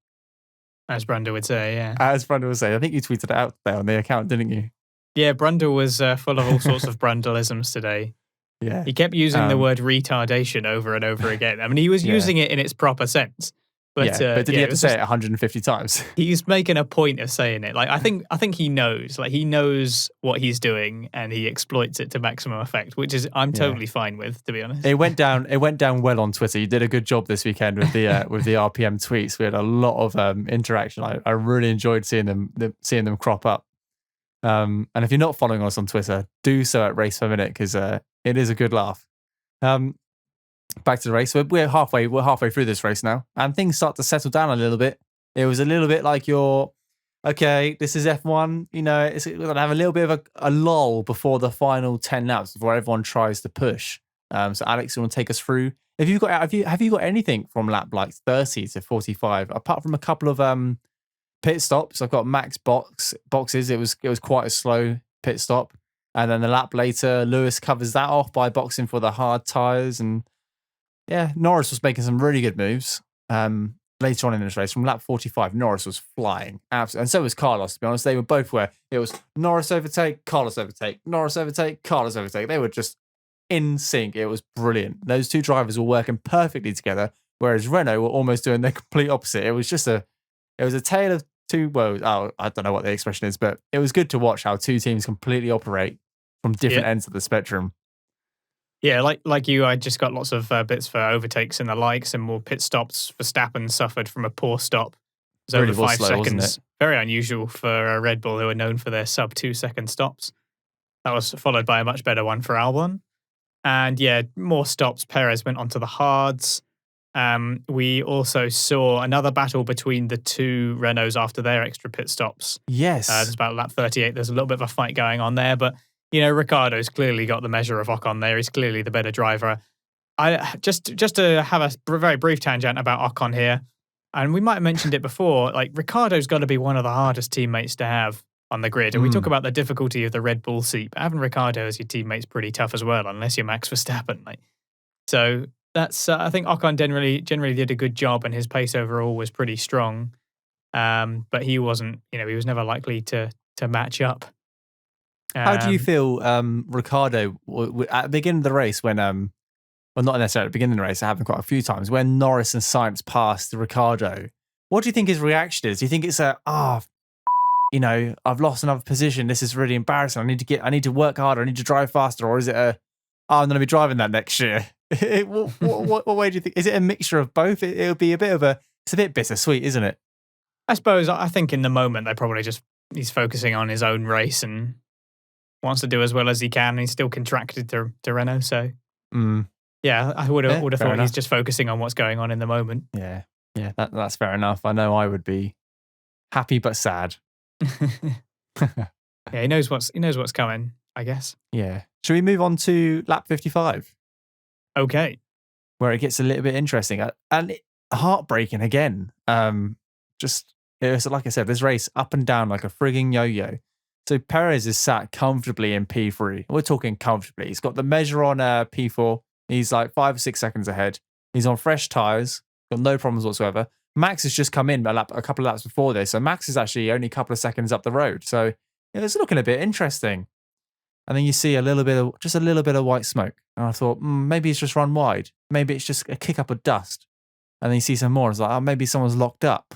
As Brundle would say, yeah. As Brundle would say. I think you tweeted it out there on the account, didn't you? Yeah, Brundle was full of all sorts of Brundleisms today. Yeah. He kept using the word retardation over and over again. I mean, he was using it in its proper sense. But did he have to say it 150 times? He's making a point of saying it. Like I think he knows. Like he knows what he's doing, and he exploits it to maximum effect, which is I'm totally fine with, to be honest. It went down well on Twitter. You did a good job this weekend with the RPM tweets. We had a lot of interaction. I really enjoyed seeing them crop up. And if you're not following us on Twitter, do so at RacePerMinute because it is a good laugh. Back to the race. We're halfway through this race now, and things start to settle down a little bit. It was a little bit like this is F1. It's going to have a little bit of a lull before the final 10 laps, before everyone tries to push. So Alex, you want to take us through? Have you got anything from lap like 30 to 45, apart from a couple of pit stops? I've got max boxes. It was quite a slow pit stop, and then the lap later, Lewis covers that off by boxing for the hard tires. And yeah, Norris was making some really good moves. Later on in this race, from lap 45, Norris was flying. Absolutely. And so was Carlos, to be honest. They were both where it was Norris overtake, Carlos overtake, Norris overtake, Carlos overtake. They were just in sync. It was brilliant. Those two drivers were working perfectly together, whereas Renault were almost doing the complete opposite. It was just a tale of two woes. Oh, I don't know what the expression is, but it was good to watch how two teams completely operate from different ends of the spectrum. Yeah, like you, I just got lots of bits for overtakes and the likes, and more pit stops. Verstappen suffered from a poor stop. It was over 5 seconds. Very unusual for Red Bull, who are known for their sub 2 second stops. That was followed by a much better one for Albon. And yeah, more stops. Perez went onto the hards. We also saw another battle between the two Renaults after their extra pit stops. Yes. It's about lap 38. There's a little bit of a fight going on there, but Ricciardo's clearly got the measure of Ocon there. He's clearly the better driver. I just to have a very brief tangent about Ocon here, and we might have mentioned it before, like Ricciardo's got to be one of the hardest teammates to have on the grid. And we talk about the difficulty of the Red Bull seat, but having Ricciardo as your teammate's pretty tough as well, unless you're Max Verstappen. So that's I think Ocon generally did a good job, and his pace overall was pretty strong. But he wasn't, he was never likely to match up. How do you feel, Ricciardo, at the beginning of the race when, well, not necessarily at the beginning of the race, it happened quite a few times, when Norris and Sainz passed Ricciardo, what do you think his reaction is? Do you think it's I've lost another position, this is really embarrassing, I need to work harder, I need to drive faster, or is it I'm going to be driving that next year? What way do you think? Is it a mixture of both? It'll be it's a bit bittersweet, isn't it? I suppose, I think in the moment, he's focusing on his own race and wants to do as well as he can. He's still contracted to Renault, so yeah, I would have thought enough. He's just focusing on what's going on in the moment. Yeah, that's fair enough. I know I would be happy but sad. Yeah, he knows what's coming, I guess. Yeah. Should we move on to lap 55? Okay. Where it gets a little bit interesting and heartbreaking again. It was like I said, this race up and down like a frigging yo-yo. So Perez is sat comfortably in P3. We're talking comfortably. He's got the measure on P4. He's like 5 or 6 seconds ahead. He's on fresh tyres. Got no problems whatsoever. Max has just come in a couple of laps before this. So Max is actually only a couple of seconds up the road. So it's looking a bit interesting. And then you see a little bit of white smoke. And I thought, maybe it's just run wide. Maybe it's just a kick up of dust. And then you see some more. It's like, oh, maybe someone's locked up.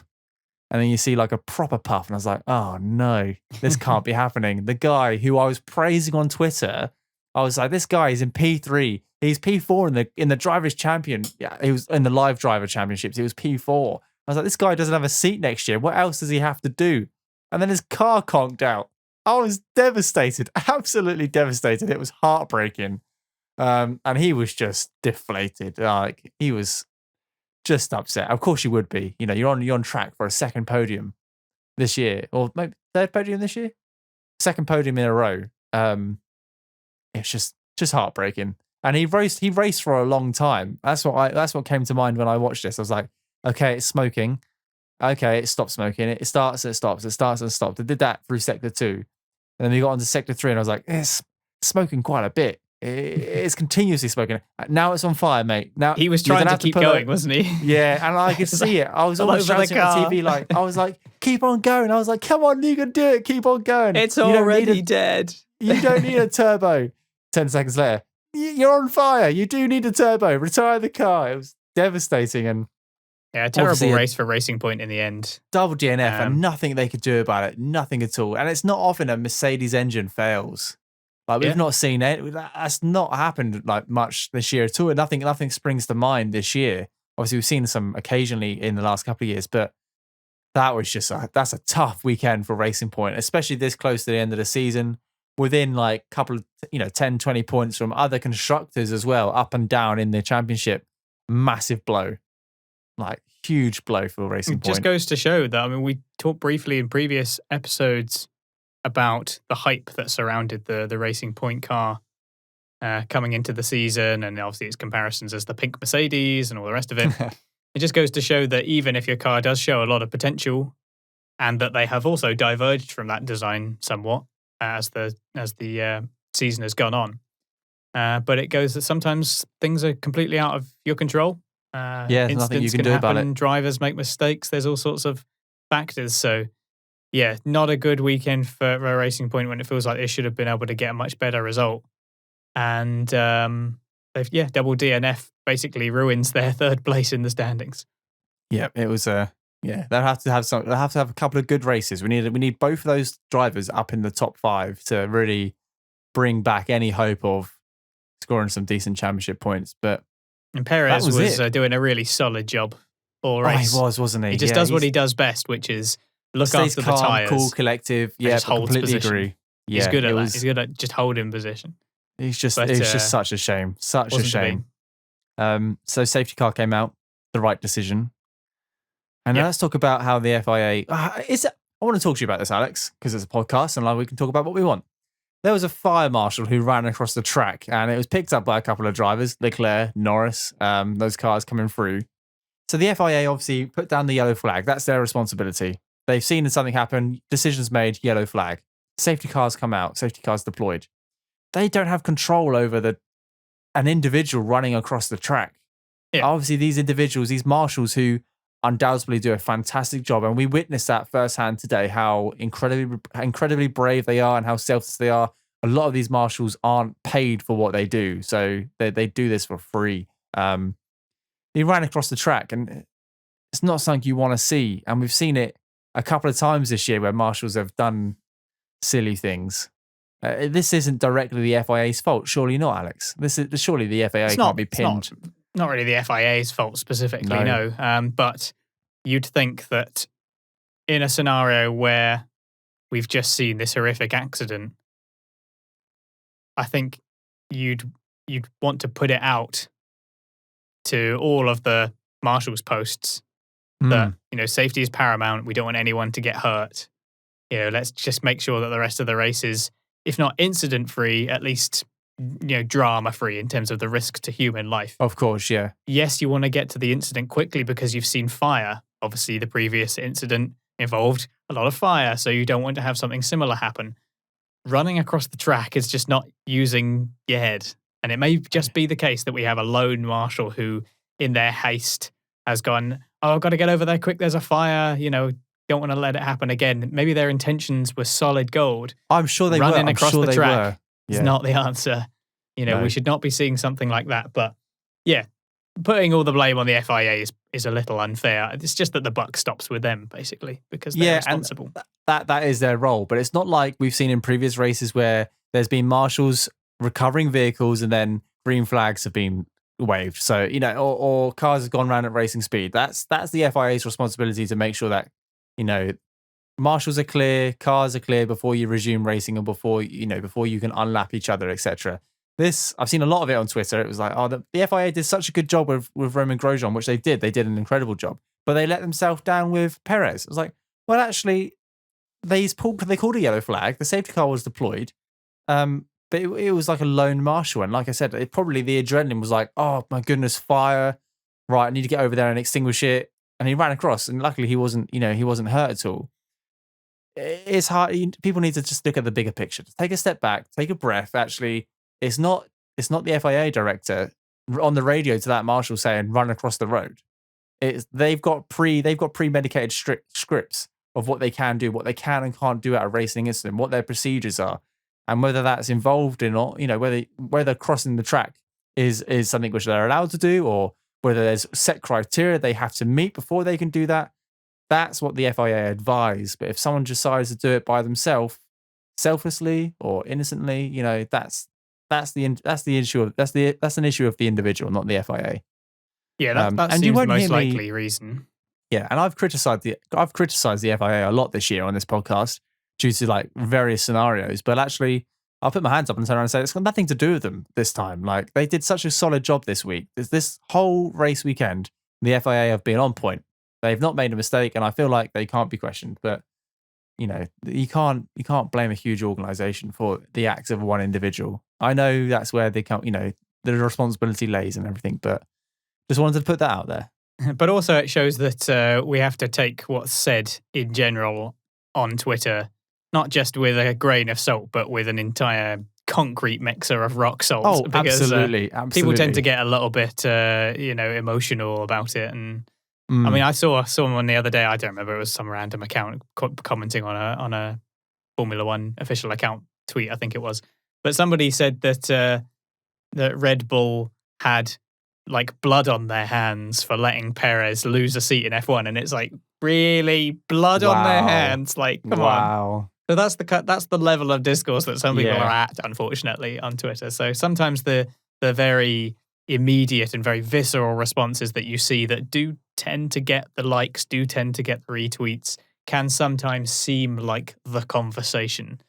And then you see like a proper puff. And I was like, oh no, this can't be happening. The guy who I was praising on Twitter, I was like, this guy is in P3. He's P4 in the drivers' champion. Yeah, he was in the live driver championships. He was P4. I was like, this guy doesn't have a seat next year. What else does he have to do? And then his car conked out. I was devastated, absolutely devastated. It was heartbreaking. And he was just deflated. Like, he was just upset. Of course you would be. You're on track for a second podium this year, or maybe third podium this year, second podium in a row. It's just heartbreaking. And he raced for a long time. That's what came to mind when I watched this. I was like, okay, it's smoking. Okay, it stopped smoking. It starts, it stops. It starts and stops. It did that through sector 2, and then we got onto sector 3, and I was like, it's smoking quite a bit. It's continuously smoking. Now it's on fire, mate. Now he was trying to keep going, wasn't he? Yeah, and I could see it. I was almost shouting at the TV, I was like, keep on going. I was like, come on, you can do it. Keep on going. It's already dead. You don't need a turbo. 10 seconds later, you're on fire. You do need a turbo. Retire the car. It was devastating, and a terrible race for Racing Point in the end. Double DNF, and nothing they could do about it. Nothing at all. And it's not often a Mercedes engine fails. Like, we've not seen it. That's not happened like much this year at all. Nothing springs to mind this year. Obviously, we've seen some occasionally in the last couple of years, but that was that's a tough weekend for Racing Point, especially this close to the end of the season, within like a couple of 10, 20 points from other constructors as well, up and down in the championship. Massive blow. Like, huge blow for Racing Point. It just goes to show that, we talked briefly in previous episodes about the hype that surrounded the Racing Point car coming into the season, and obviously its comparisons as the pink Mercedes and all the rest of it. It just goes to show that even if your car does show a lot of potential, and that they have also diverged from that design somewhat as the season has gone on, but it goes that sometimes things are completely out of your control. There's nothing you can do about it. Drivers make mistakes. There's all sorts of factors. So, yeah, not a good weekend for Racing Point when it feels like they should have been able to get a much better result. And double DNF basically ruins their third place in the standings. Yeah, it was they'll have to have a couple of good races. We need both of those drivers up in the top 5 to really bring back any hope of scoring some decent championship points. And Perez was doing a really solid job all race. He was, wasn't he? He just does what he does best, which is look after the tyres. Cool, collective. Yeah, completely agree. Yeah, he's good at that. He's good at just holding position. It's just such a shame. Such a shame. So safety car came out, the right decision. And now let's talk about how the FIA... I want to talk to you about this, Alex, because it's a podcast and we can talk about what we want. There was a fire marshal who ran across the track, and it was picked up by a couple of drivers, Leclerc, Norris, those cars coming through. So the FIA obviously put down the yellow flag. That's their responsibility. They've seen something happen, decisions made, yellow flag. Safety cars come out, safety cars deployed. They don't have control over an individual running across the track. Yeah. Obviously, these individuals, these marshals who undoubtedly do a fantastic job, and we witnessed that firsthand today, how incredibly brave they are and how selfless they are. A lot of these marshals aren't paid for what they do, so they do this for free. He ran across the track, and it's not something you want to see. And we've seen it a couple of times this year where marshals have done silly things. This isn't directly the FIA's fault, surely not, Alex. Surely the FIA can't be pinned. Not really the FIA's fault specifically, no. But you'd think that in a scenario where we've just seen this horrific accident, I think you'd want to put it out to all of the marshals' posts that, safety is paramount. We don't want anyone to get hurt. Let's just make sure that the rest of the race is, if not incident-free, at least drama-free in terms of the risk to human life. Of course, yeah. Yes, you want to get to the incident quickly because you've seen fire. Obviously, the previous incident involved a lot of fire, so you don't want to have something similar happen. running across the track is just not using your head. And it may just be the case that we have a lone marshal who, in their haste, has gone, oh, I've got to get over there quick. There's a fire. Don't want to let it happen again. Maybe their intentions were solid gold. I'm sure they Running were. across the track is Yeah. not the answer. No. We should not be seeing something like that. But yeah, putting all the blame on the FIA is a little unfair. It's just that the buck stops with them, basically, because they're responsible. And that is their role. But it's not like we've seen in previous races where there's been marshals recovering vehicles and then green flags have been waved. So, or cars have gone around at racing speed. That's the FIA's responsibility to make sure that, marshals are clear, cars are clear before you resume racing and before you can unlap each other, etc. I've seen a lot of it on Twitter. It was like, oh, the FIA did such a good job with Roman Grosjean, which they did. They did an incredible job, but they let themselves down with Perez. It was like, well, actually, they called a yellow flag. The safety car was deployed, but it was like a lone marshal. And like I said, probably the adrenaline was like, oh my goodness, fire! Right, I need to get over there and extinguish it. And he ran across, and luckily he wasn't hurt at all. It's hard. People need to just look at the bigger picture. Take a step back, take a breath. Actually, it's not the FIA director on the radio to that marshal saying run across the road. They've got premedicated scripts of what they can do, what they can and can't do at a racing incident, what their procedures are, and whether that's involved in or whether crossing the track is something which they're allowed to do, or whether there's set criteria they have to meet before they can do that. That's what the FIA advise. But if someone decides to do it by themselves, selflessly or innocently, that's the issue. That's an issue of the individual, not the FIA. Yeah, that seems the most likely reason. Yeah, and I've criticized the FIA a lot this year on this podcast due to like various scenarios. But actually, I'll put my hands up and turn around and say it's got nothing to do with them this time. Like, they did such a solid job this week. This whole race weekend, the FIA have been on point. They've not made a mistake, and I feel like they can't be questioned. But you can't blame a huge organization for the acts of one individual. I know that's where they can't, the responsibility lays and everything. But just wanted to put that out there. But also, it shows that we have to take what's said in general on Twitter, not just with a grain of salt, but with an entire concrete mixer of rock salt. Oh, because, absolutely. People tend to get a little bit, emotional about it. And I mean, I saw someone the other day. I don't remember. It was some random account commenting on a Formula One official account tweet, I think it was. But somebody said that Red Bull had like blood on their hands for letting Perez lose a seat in F1, and it's like, really, blood on their hands? Like, come on. So that's the level of discourse that some people are at, unfortunately, on Twitter. So sometimes the very immediate and very visceral responses that you see that do tend to get the likes, do tend to get the retweets, can sometimes seem like the conversation.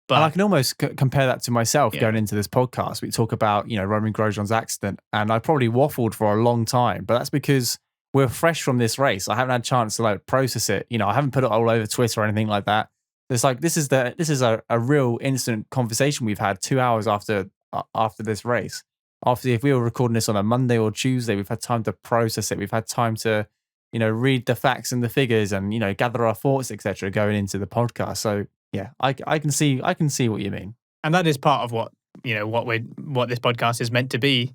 But and I can almost compare that to myself going into this podcast. We talk about, Roman Grosjean's accident, and I probably waffled for a long time, but that's because we're fresh from this race. I haven't had a chance to process it. I haven't put it all over Twitter or anything like that. It's like, this is a real instant conversation we've had 2 hours after this race. If we were recording this on a Monday or Tuesday, we've had time to process it. We've had time to, read the facts and the figures and, gather our thoughts, etc., going into the podcast. So yeah, I can see what you mean. And that is part of what this podcast is meant to be,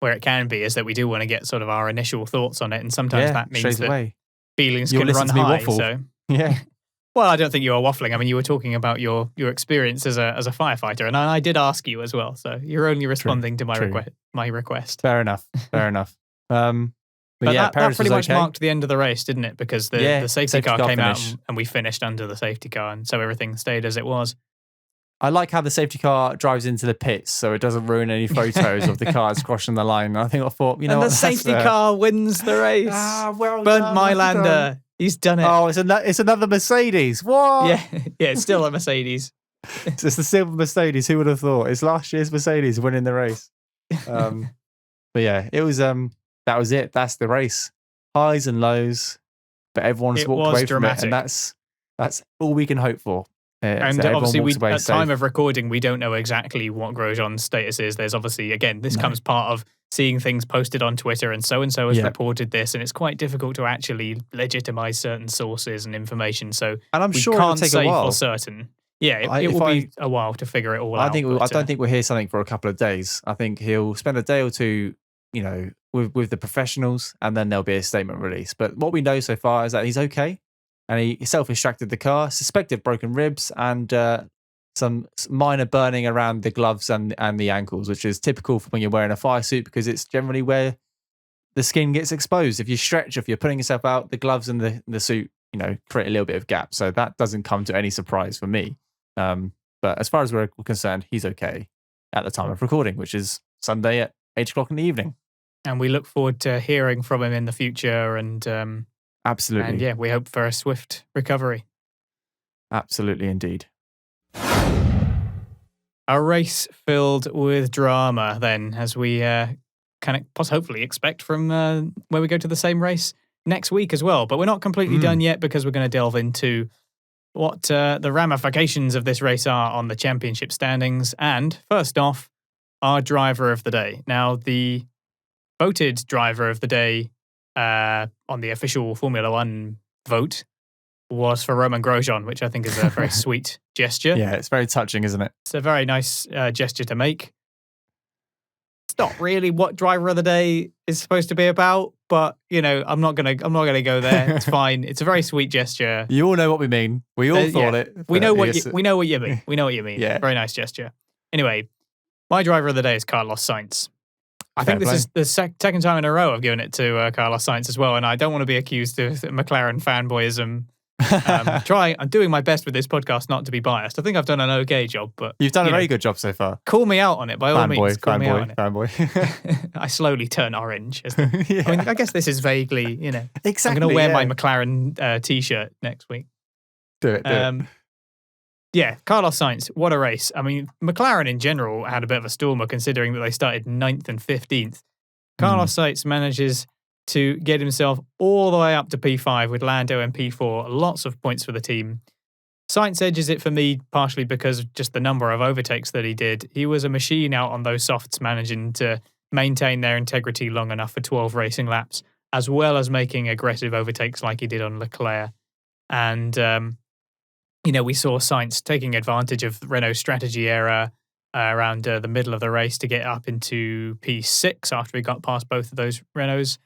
where it can be, is that we do want to get sort of our initial thoughts on it. And sometimes that means that feelings can run high. So yeah. Well, I don't think you are waffling. I mean, you were talking about your experience as a firefighter, and I did ask you as well. So you're only responding to my request. Fair enough. But that pretty much marked the end of the race, didn't it? Because the safety car came out and we finished under the safety car, and so everything stayed as it was. I like how the safety car drives into the pits, so it doesn't ruin any photos of the cars crossing the line. I thought, and the safety car wins the race. Well Burnt done, Mylander. He's done it. Oh, it's another Mercedes. What? Yeah, it's still a Mercedes. It's the silver Mercedes. Who would have thought? It's last year's Mercedes winning the race. But yeah, it was. That was it. That's the race. Highs and lows, but everyone's walked away from it, and that's all we can hope for. And obviously, at time of recording, we don't know exactly what Grosjean's status is. There's obviously, again, this comes part of seeing things posted on Twitter, and so has reported this, and it's quite difficult to actually legitimize certain sources and information. So and I'm we sure can't it'll take say a while. for certain. Yeah, it will be a while to figure it all out. I don't think we'll hear something for a couple of days. I think he'll spend a day or two, with the professionals, and then there'll be a statement release. But what we know so far is that he's okay, and he self-extracted the car, suspected broken ribs, and some minor burning around the gloves and the ankles, which is typical for when you're wearing a fire suit, because it's generally where the skin gets exposed. If you stretch, if you're putting yourself out, the gloves and the suit, create a little bit of gap. So that doesn't come to any surprise for me. But as far as we're concerned, he's okay at the time of recording, which is Sunday at 8:00 in the evening. And we look forward to hearing from him in the future. And absolutely. And yeah, we hope for a swift recovery. Absolutely, indeed. A race filled with drama, then, as we can hopefully expect from where we go to the same race next week as well. But we're not completely done yet, because we're going to delve into what the ramifications of this race are on the championship standings. And first off, our driver of the day. Now, the voted driver of the day on the official Formula One vote was for Romain Grosjean, which I think is a very sweet gesture. Yeah, it's very touching, isn't it? It's a very nice gesture to make. It's not really what driver of the day is supposed to be about, but I'm not gonna go there. It's fine. It's a very sweet gesture. You all know what we mean. We all thought it. We know what you mean. We know what you mean. Yeah. Very nice gesture. Anyway, my driver of the day is Carlos Sainz. I think this is the second time in a row I've given it to Carlos Sainz as well, and I don't want to be accused of McLaren fanboyism. I'm doing my best with this podcast not to be biased. I think I've done an okay job, but you've done a very good job so far. Call me out on it by all means. Call me out on it. Fanboy. I slowly turn orange. Yeah. I mean, I guess this is vaguely, Exactly. I'm going to wear my McLaren T-shirt next week. Do it. Yeah, Carlos Sainz, what a race. I mean, McLaren in general had a bit of a stormer, considering that they started 9th and 15th. Carlos Sainz manages to get himself all the way up to P5 with Lando in P4. Lots of points for the team. Sainz edges it for me, partially because of just the number of overtakes that he did. He was a machine out on those softs, managing to maintain their integrity long enough for 12 racing laps, as well as making aggressive overtakes like he did on Leclerc. And, we saw Sainz taking advantage of Renault's strategy error around the middle of the race to get up into P6 after he got past both of those Renaults.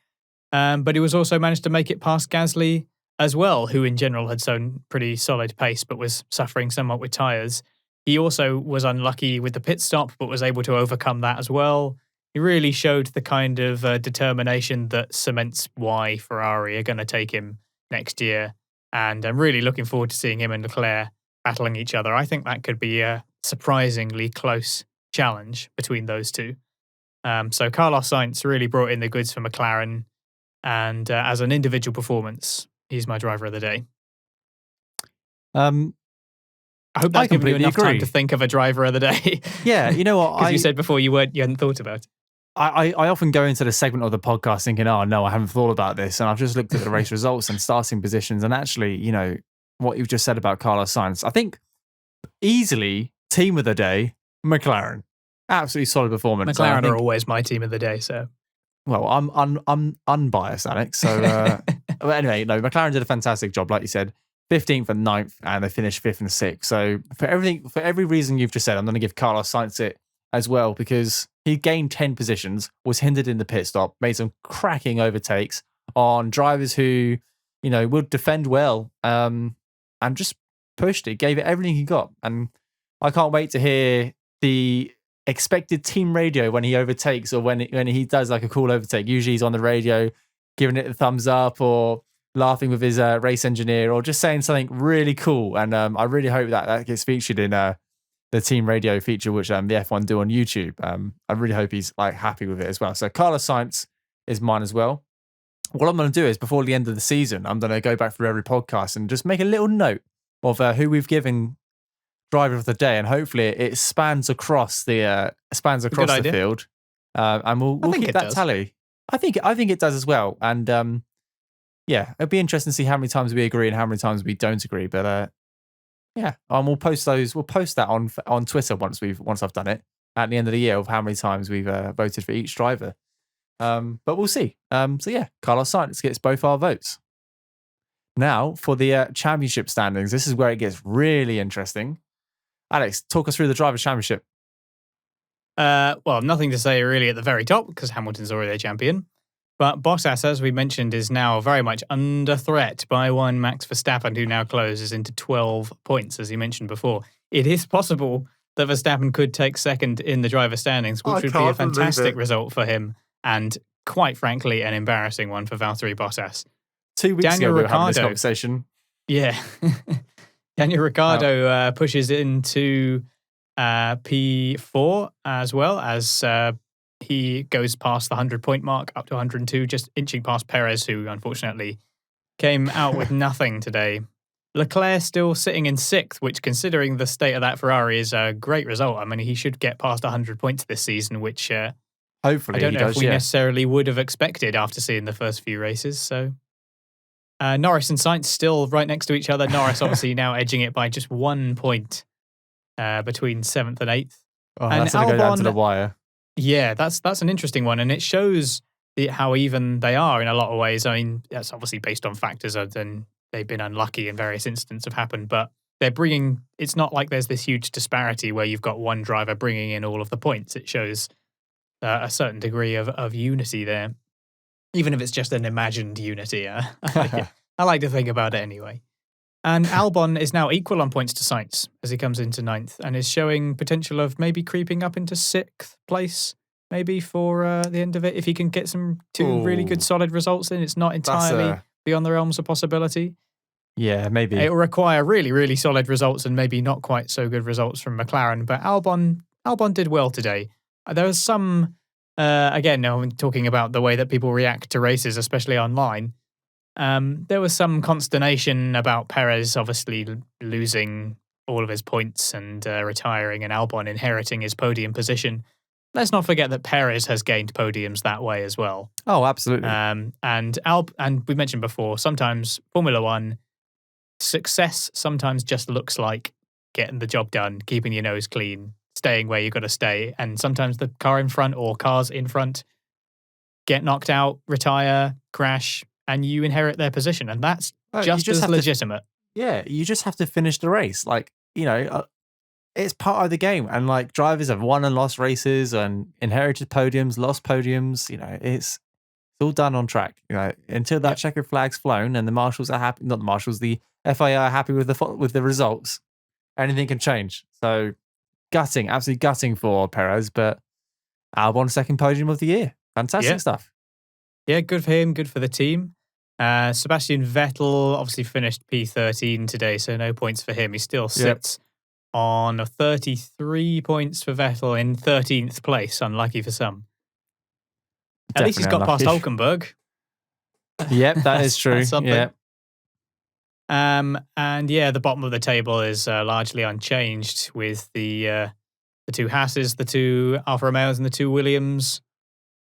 But he was also managed to make it past Gasly as well, who in general had shown pretty solid pace but was suffering somewhat with tyres. He also was unlucky with the pit stop but was able to overcome that as well. He really showed the kind of determination that cements why Ferrari are going to take him next year. And I'm really looking forward to seeing him and Leclerc battling each other. I think that could be a surprisingly close challenge between those two. So Carlos Sainz really brought in the goods for McLaren. And as an individual performance, he's my driver of the day. I hope that's given you enough time to think of a driver of the day. Yeah, you know what? Because you said before you hadn't thought about it. I often go into the segment of the podcast thinking, oh, no, I haven't thought about this. And I've just looked at the race results and starting positions. And actually, what you've just said about Carlos Sainz, I think easily team of the day, McLaren. Absolutely solid performance. McLaren are always my team of the day, so... Well, I'm unbiased, Alex. So, but anyway, McLaren did a fantastic job, like you said, 15th and 9th, and they finished 5th and 6th. So, for every reason you've just said, I'm going to give Carlos Sainz it as well, because he gained 10 positions, was hindered in the pit stop, made some cracking overtakes on drivers who, would defend well, and just pushed it, gave it everything he got. And I can't wait to hear the expected team radio when he overtakes, or when he does like a cool overtake. Usually he's on the radio giving it a thumbs up or laughing with his race engineer, or just saying something really cool. And I really hope that gets featured in the team radio feature, which the F1 do on YouTube. I really hope he's happy with it as well. So Carlos Sainz is mine as well. What I'm going to do is, before the end of the season, I'm going to go back through every podcast and just make a little note of who we've given driver of the day, and hopefully it spans across the field, and we'll keep that tally. I think it does as well, and it'd be interesting to see how many times we agree and how many times we don't agree. But we'll post those. We'll post that on Twitter once I've done it at the end of the year of how many times we've voted for each driver. But we'll see. Carlos Sainz gets both our votes. Now for the championship standings, this is where it gets really interesting. Alex, talk us through the Drivers' Championship. Well, nothing to say really at the very top because Hamilton's already a champion. But Bottas, as we mentioned, is now very much under threat by one Max Verstappen, who now closes into 12 points, as you mentioned before. It is possible that Verstappen could take second in the driver standings, which would be a fantastic result for him, and quite frankly, an embarrassing one for Valtteri Bottas. 2 weeks ago, we were having this conversation. Yeah. Daniel Ricciardo pushes into P4 as well, as he goes past the 100-point mark up to 102, just inching past Perez, who unfortunately came out with nothing today. Leclerc still sitting in 6th, which, considering the state of that Ferrari, is a great result. I mean, he should get past 100 points this season, which hopefully I don't know if we necessarily would have expected after seeing the first few races. So Norris and Sainz still right next to each other. Norris obviously now edging it by just 1 point between 7th and 8th. Oh, and that's going to go down to the wire. Yeah, that's an interesting one, and it shows how even they are in a lot of ways. I mean, that's obviously based on factors other than they've been unlucky in various instances have happened, but they're bringing. It's not like there's this huge disparity where you've got one driver bringing in all of the points. It shows a certain degree of unity there, even if it's just an imagined unity. I like to think about it anyway. And Albon is now equal on points to Sainz as he comes into 9th and is showing potential of maybe creeping up into 6th place, maybe for the end of it. If he can get some really good solid results in, it's not entirely beyond the realms of possibility. Yeah, maybe. It will require really, really solid results and maybe not quite so good results from McLaren. But Albon did well today. There was some, again, now I'm talking about the way that people react to races, especially online. There was some consternation about Perez obviously losing all of his points and retiring, and Albon inheriting his podium position. Let's not forget that Perez has gained podiums that way as well. Oh, absolutely. And we mentioned before, sometimes Formula One success sometimes just looks like getting the job done, keeping your nose clean, staying where you've got to stay, and sometimes the car in front or cars in front get knocked out, retire, crash, and you inherit their position, and that's just as legitimate. You just have to finish the race. Like, it's part of the game. And like, drivers have won and lost races and inherited podiums, lost podiums. It's all done on track. Until that checkered flag's flown and the marshals are happy. Not the marshals, the FIA are happy with the results. Anything can change. So absolutely gutting for Perez, but Albon second podium of the year. Fantastic stuff. Yeah, good for him. Good for the team. Sebastian Vettel obviously finished P13 today, so no points for him. He still sits on 33 points for Vettel in 13th place. Unlucky for some. At least he's got past Hulkenberg. Yep, that is true. Yep. And the bottom of the table is largely unchanged with the two Hasses, the two Alfa Romeos, and the two Williams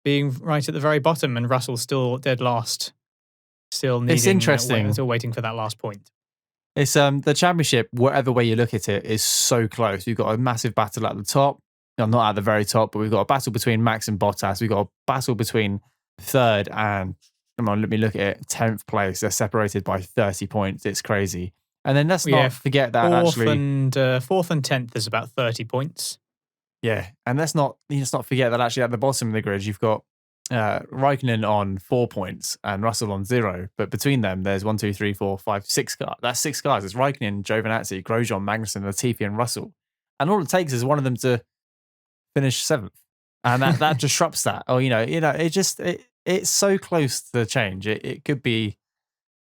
being right at the very bottom, and Russell still dead last. Still needing. It's interesting. Still waiting for that last point. It's the championship, whatever way you look at it, is so close. We've got a massive battle at the top. No, not at the very top, but we've got a battle between Max and Bottas. We've got a battle between 3rd and, let me look at it, 10th place. They're separated by 30 points. It's crazy. And then let's not forget that 4th and 10th is about 30 points. Yeah, and let's not forget that actually at the bottom of the grid, you've got Raikkonen on 4 points and Russell on 0. But between them, there's 1, 2, 3, 4, 5, 6 cars. That's 6 cars. It's Raikkonen, Giovinazzi, Grosjean, Magnussen, Latifi, and Russell. And all it takes is one of them to finish 7th, and that disrupts that. Or it's so close to the change. It could be.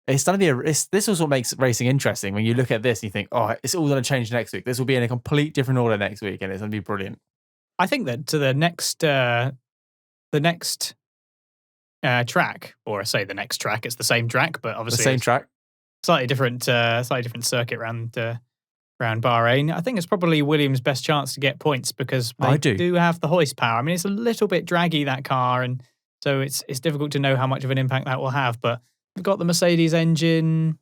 It's going to be this is what makes racing interesting. When you look at this, and you think, oh, it's all going to change next week. This will be in a complete different order next week, and it's going to be brilliant. I think that to the next track, or I say the next track, it's the same track, but obviously the same track, slightly different circuit around Bahrain. I think it's probably Williams' best chance to get points because they do have the hoist power. I mean, it's a little bit draggy, that car, and so it's difficult to know how much of an impact that will have. But we've got the Mercedes engine.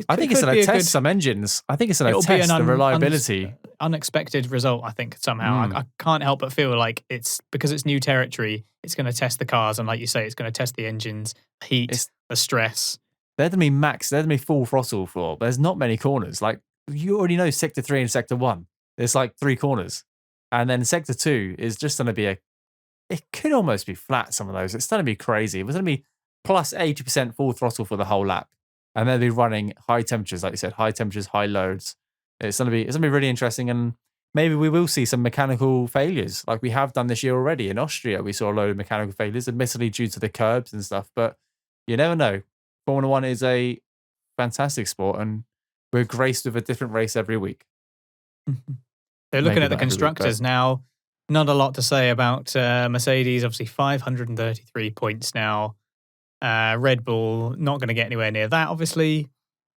I think it's going to test some engines. I think it's going to test the reliability. Unexpected result, I think, somehow. I can't help but feel like it's because it's new territory, it's going to test the cars. And like you say, it's going to test the engines, the heat, the stress. They're going to be max, they're going to be full throttle for. There's not many corners. Like, you already know Sector 3 and Sector 1. It's like 3 corners. And then sector 2 is just going to be it could almost be flat, some of those. It's going to be crazy. It was going to be plus 80% full throttle for the whole lap. And they'll be running high temperatures, like you said, high temperatures, high loads. It's going to be really interesting. And maybe we will see some mechanical failures like we have done this year already. In Austria, we saw a load of mechanical failures, admittedly due to the curbs and stuff. But you never know. Formula One is a fantastic sport, and we're graced with a different race every week. They're looking at the constructors now. Not a lot to say about Mercedes. Obviously, 533 points now. Red Bull not going to get anywhere near that, obviously.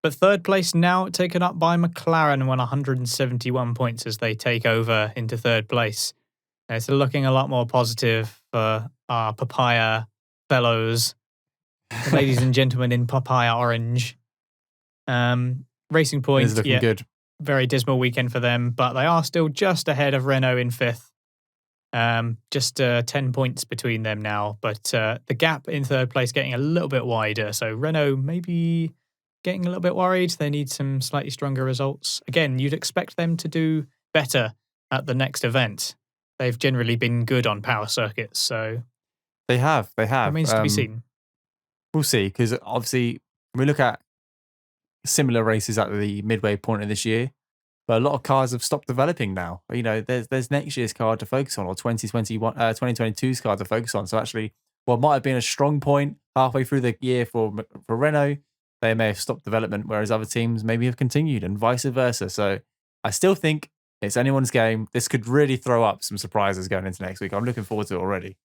But third place now taken up by McLaren, won 171 points as they take over into third place. It's looking a lot more positive for our papaya fellows, ladies and gentlemen in papaya orange. Racing Point is looking good. Very dismal weekend for them, but they are still just ahead of Renault in fifth. Just 10 points between them now, but the gap in third place getting a little bit wider. So Renault maybe getting a little bit worried. They need some slightly stronger results. Again, you'd expect them to do better at the next event. They've generally been good on power circuits, so they have. Remains to be seen. We'll see, because obviously we look at similar races at the midway point of this year, but a lot of cars have stopped developing now. You know, there's next year's car to focus on, or 2022's car to focus on. So actually, what might have been a strong point halfway through the year for Renault, they may have stopped development, whereas other teams maybe have continued, and vice versa. So I still think it's anyone's game. This could really throw up some surprises going into next week. I'm looking forward to it already.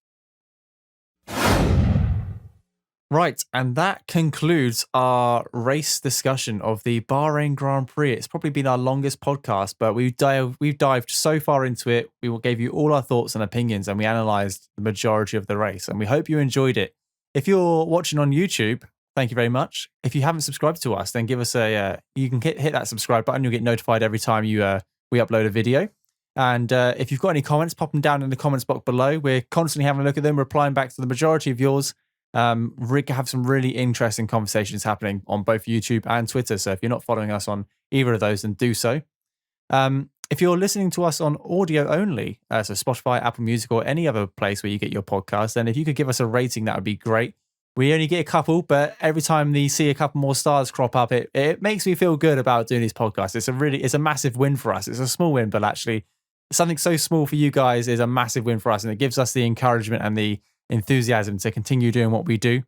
Right, and that concludes our race discussion of the Bahrain Grand Prix. It's probably been our longest podcast, but we've dived so far into it. We gave you all our thoughts and opinions, and we analysed the majority of the race, and we hope you enjoyed it. If you're watching on YouTube, thank you very much. If you haven't subscribed to us, then give us you can hit that subscribe button. You'll get notified every time we upload a video. And if you've got any comments, pop them down in the comments box below. We're constantly having a look at them, replying back to the majority of yours. Rick have some really interesting conversations happening on both YouTube and Twitter. So if you're not following us on either of those, then do so. If you're listening to us on audio only, so Spotify, Apple Music, or any other place where you get your podcast, then if you could give us a rating, that would be great. We only get a couple, but every time we see a couple more stars crop up, it makes me feel good about doing these podcasts. It's a massive win for us. It's a small win, but actually something so small for you guys is a massive win for us, and it gives us the encouragement and the enthusiasm to continue doing what we do.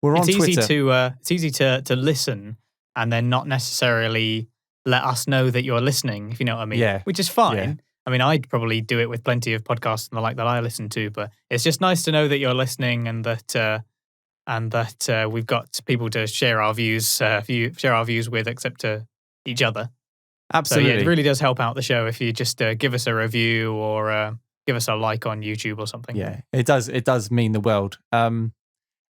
We're on Twitter. It's easy to listen and then not necessarily let us know that you're listening, if you know what I mean. Yeah. Which is fine. Yeah. I mean, I'd probably do it with plenty of podcasts and the like that I listen to, but it's just nice to know that you're listening and that we've got people to share our views with, except to each other. Absolutely. So yeah, it really does help out the show if you just give us a review or give us a like on YouTube or something. Yeah, it does. It does mean the world. And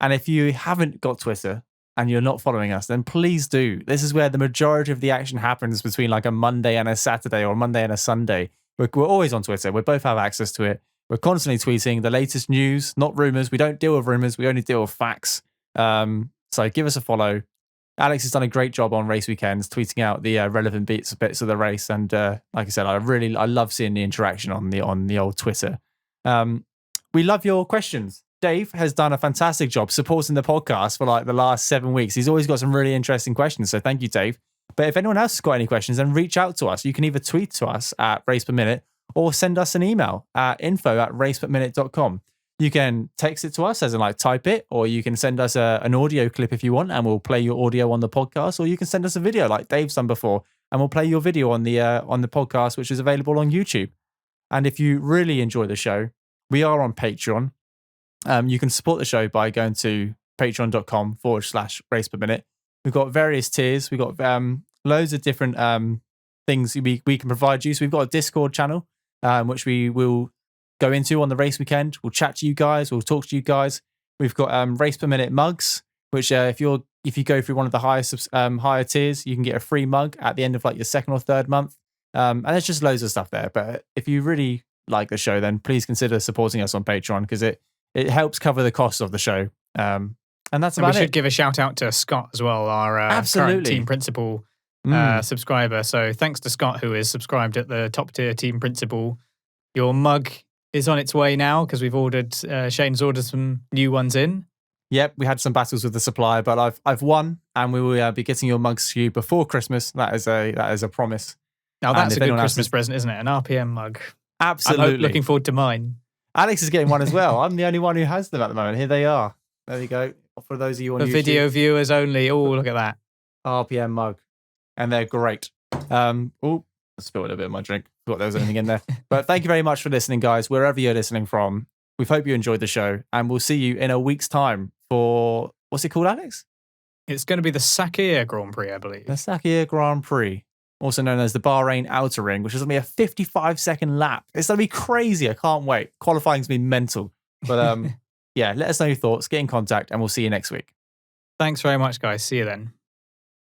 if you haven't got Twitter and you're not following us, then please do. This is where the majority of the action happens between like a Monday and a Saturday, or a Monday and a Sunday. We're always on Twitter. We both have access to it. We're constantly tweeting the latest news, not rumors. We don't deal with rumors. We only deal with facts. So give us a follow. Alex has done a great job on race weekends, tweeting out the relevant bits of the race. And like I said, I love seeing the interaction on the old Twitter. We love your questions. Dave has done a fantastic job supporting the podcast for like the last 7 weeks. He's always got some really interesting questions. So thank you, Dave. But if anyone else has got any questions, then reach out to us. You can either tweet to us at RacePerMinute or send us an email at info@raceperminute.com. You can text it to us, as in like type it, or you can send us an audio clip if you want, and we'll play your audio on the podcast, or you can send us a video like Dave's done before, and we'll play your video on the podcast, which is available on YouTube. And if you really enjoy the show, we are on Patreon. You can support the show by going to patreon.com/RacePerMinute. We've got various tiers. We've got loads of different things we can provide you. So we've got a Discord channel, which we will go into on the race weekend. We'll chat to you guys. We'll talk to you guys. We've got Race Per Minute mugs, which if you go through one of the higher tiers, you can get a free mug at the end of like your second or third month. And there's just loads of stuff there. But if you really like the show, then please consider supporting us on Patreon, because it helps cover the cost of the show. And that's about it. We should give a shout out to Scott as well, our current team principal. subscriber. So thanks to Scott, who is subscribed at the top tier team principal. Your mug is on its way now because we've ordered, Shane's ordered some new ones in. Yep, we had some battles with the supplier, but I've won, and we will be getting your mugs to you before Christmas. That is a promise. Now that's a good Christmas present, isn't it? An RPM mug. Absolutely. I'm looking forward to mine. Alex is getting one as well. I'm the only one who has them at the moment. Here they are. There you go. For those of you on For YouTube. video viewers only. Oh, look at that. RPM mug. And they're great. I spilled a bit of my drink. Thought there was anything in there. But thank you very much for listening, guys, wherever you're listening from. We hope you enjoyed the show, and we'll see you in a week's time for, what's it called, Alex? It's going to be the Sakhir Grand Prix, I believe. The Sakhir Grand Prix, also known as the Bahrain Outer Ring, which is going to be a 55-second lap. It's going to be crazy. I can't wait. Qualifying's been mental. But yeah, let us know your thoughts, get in contact, and we'll see you next week. Thanks very much, guys. See you then.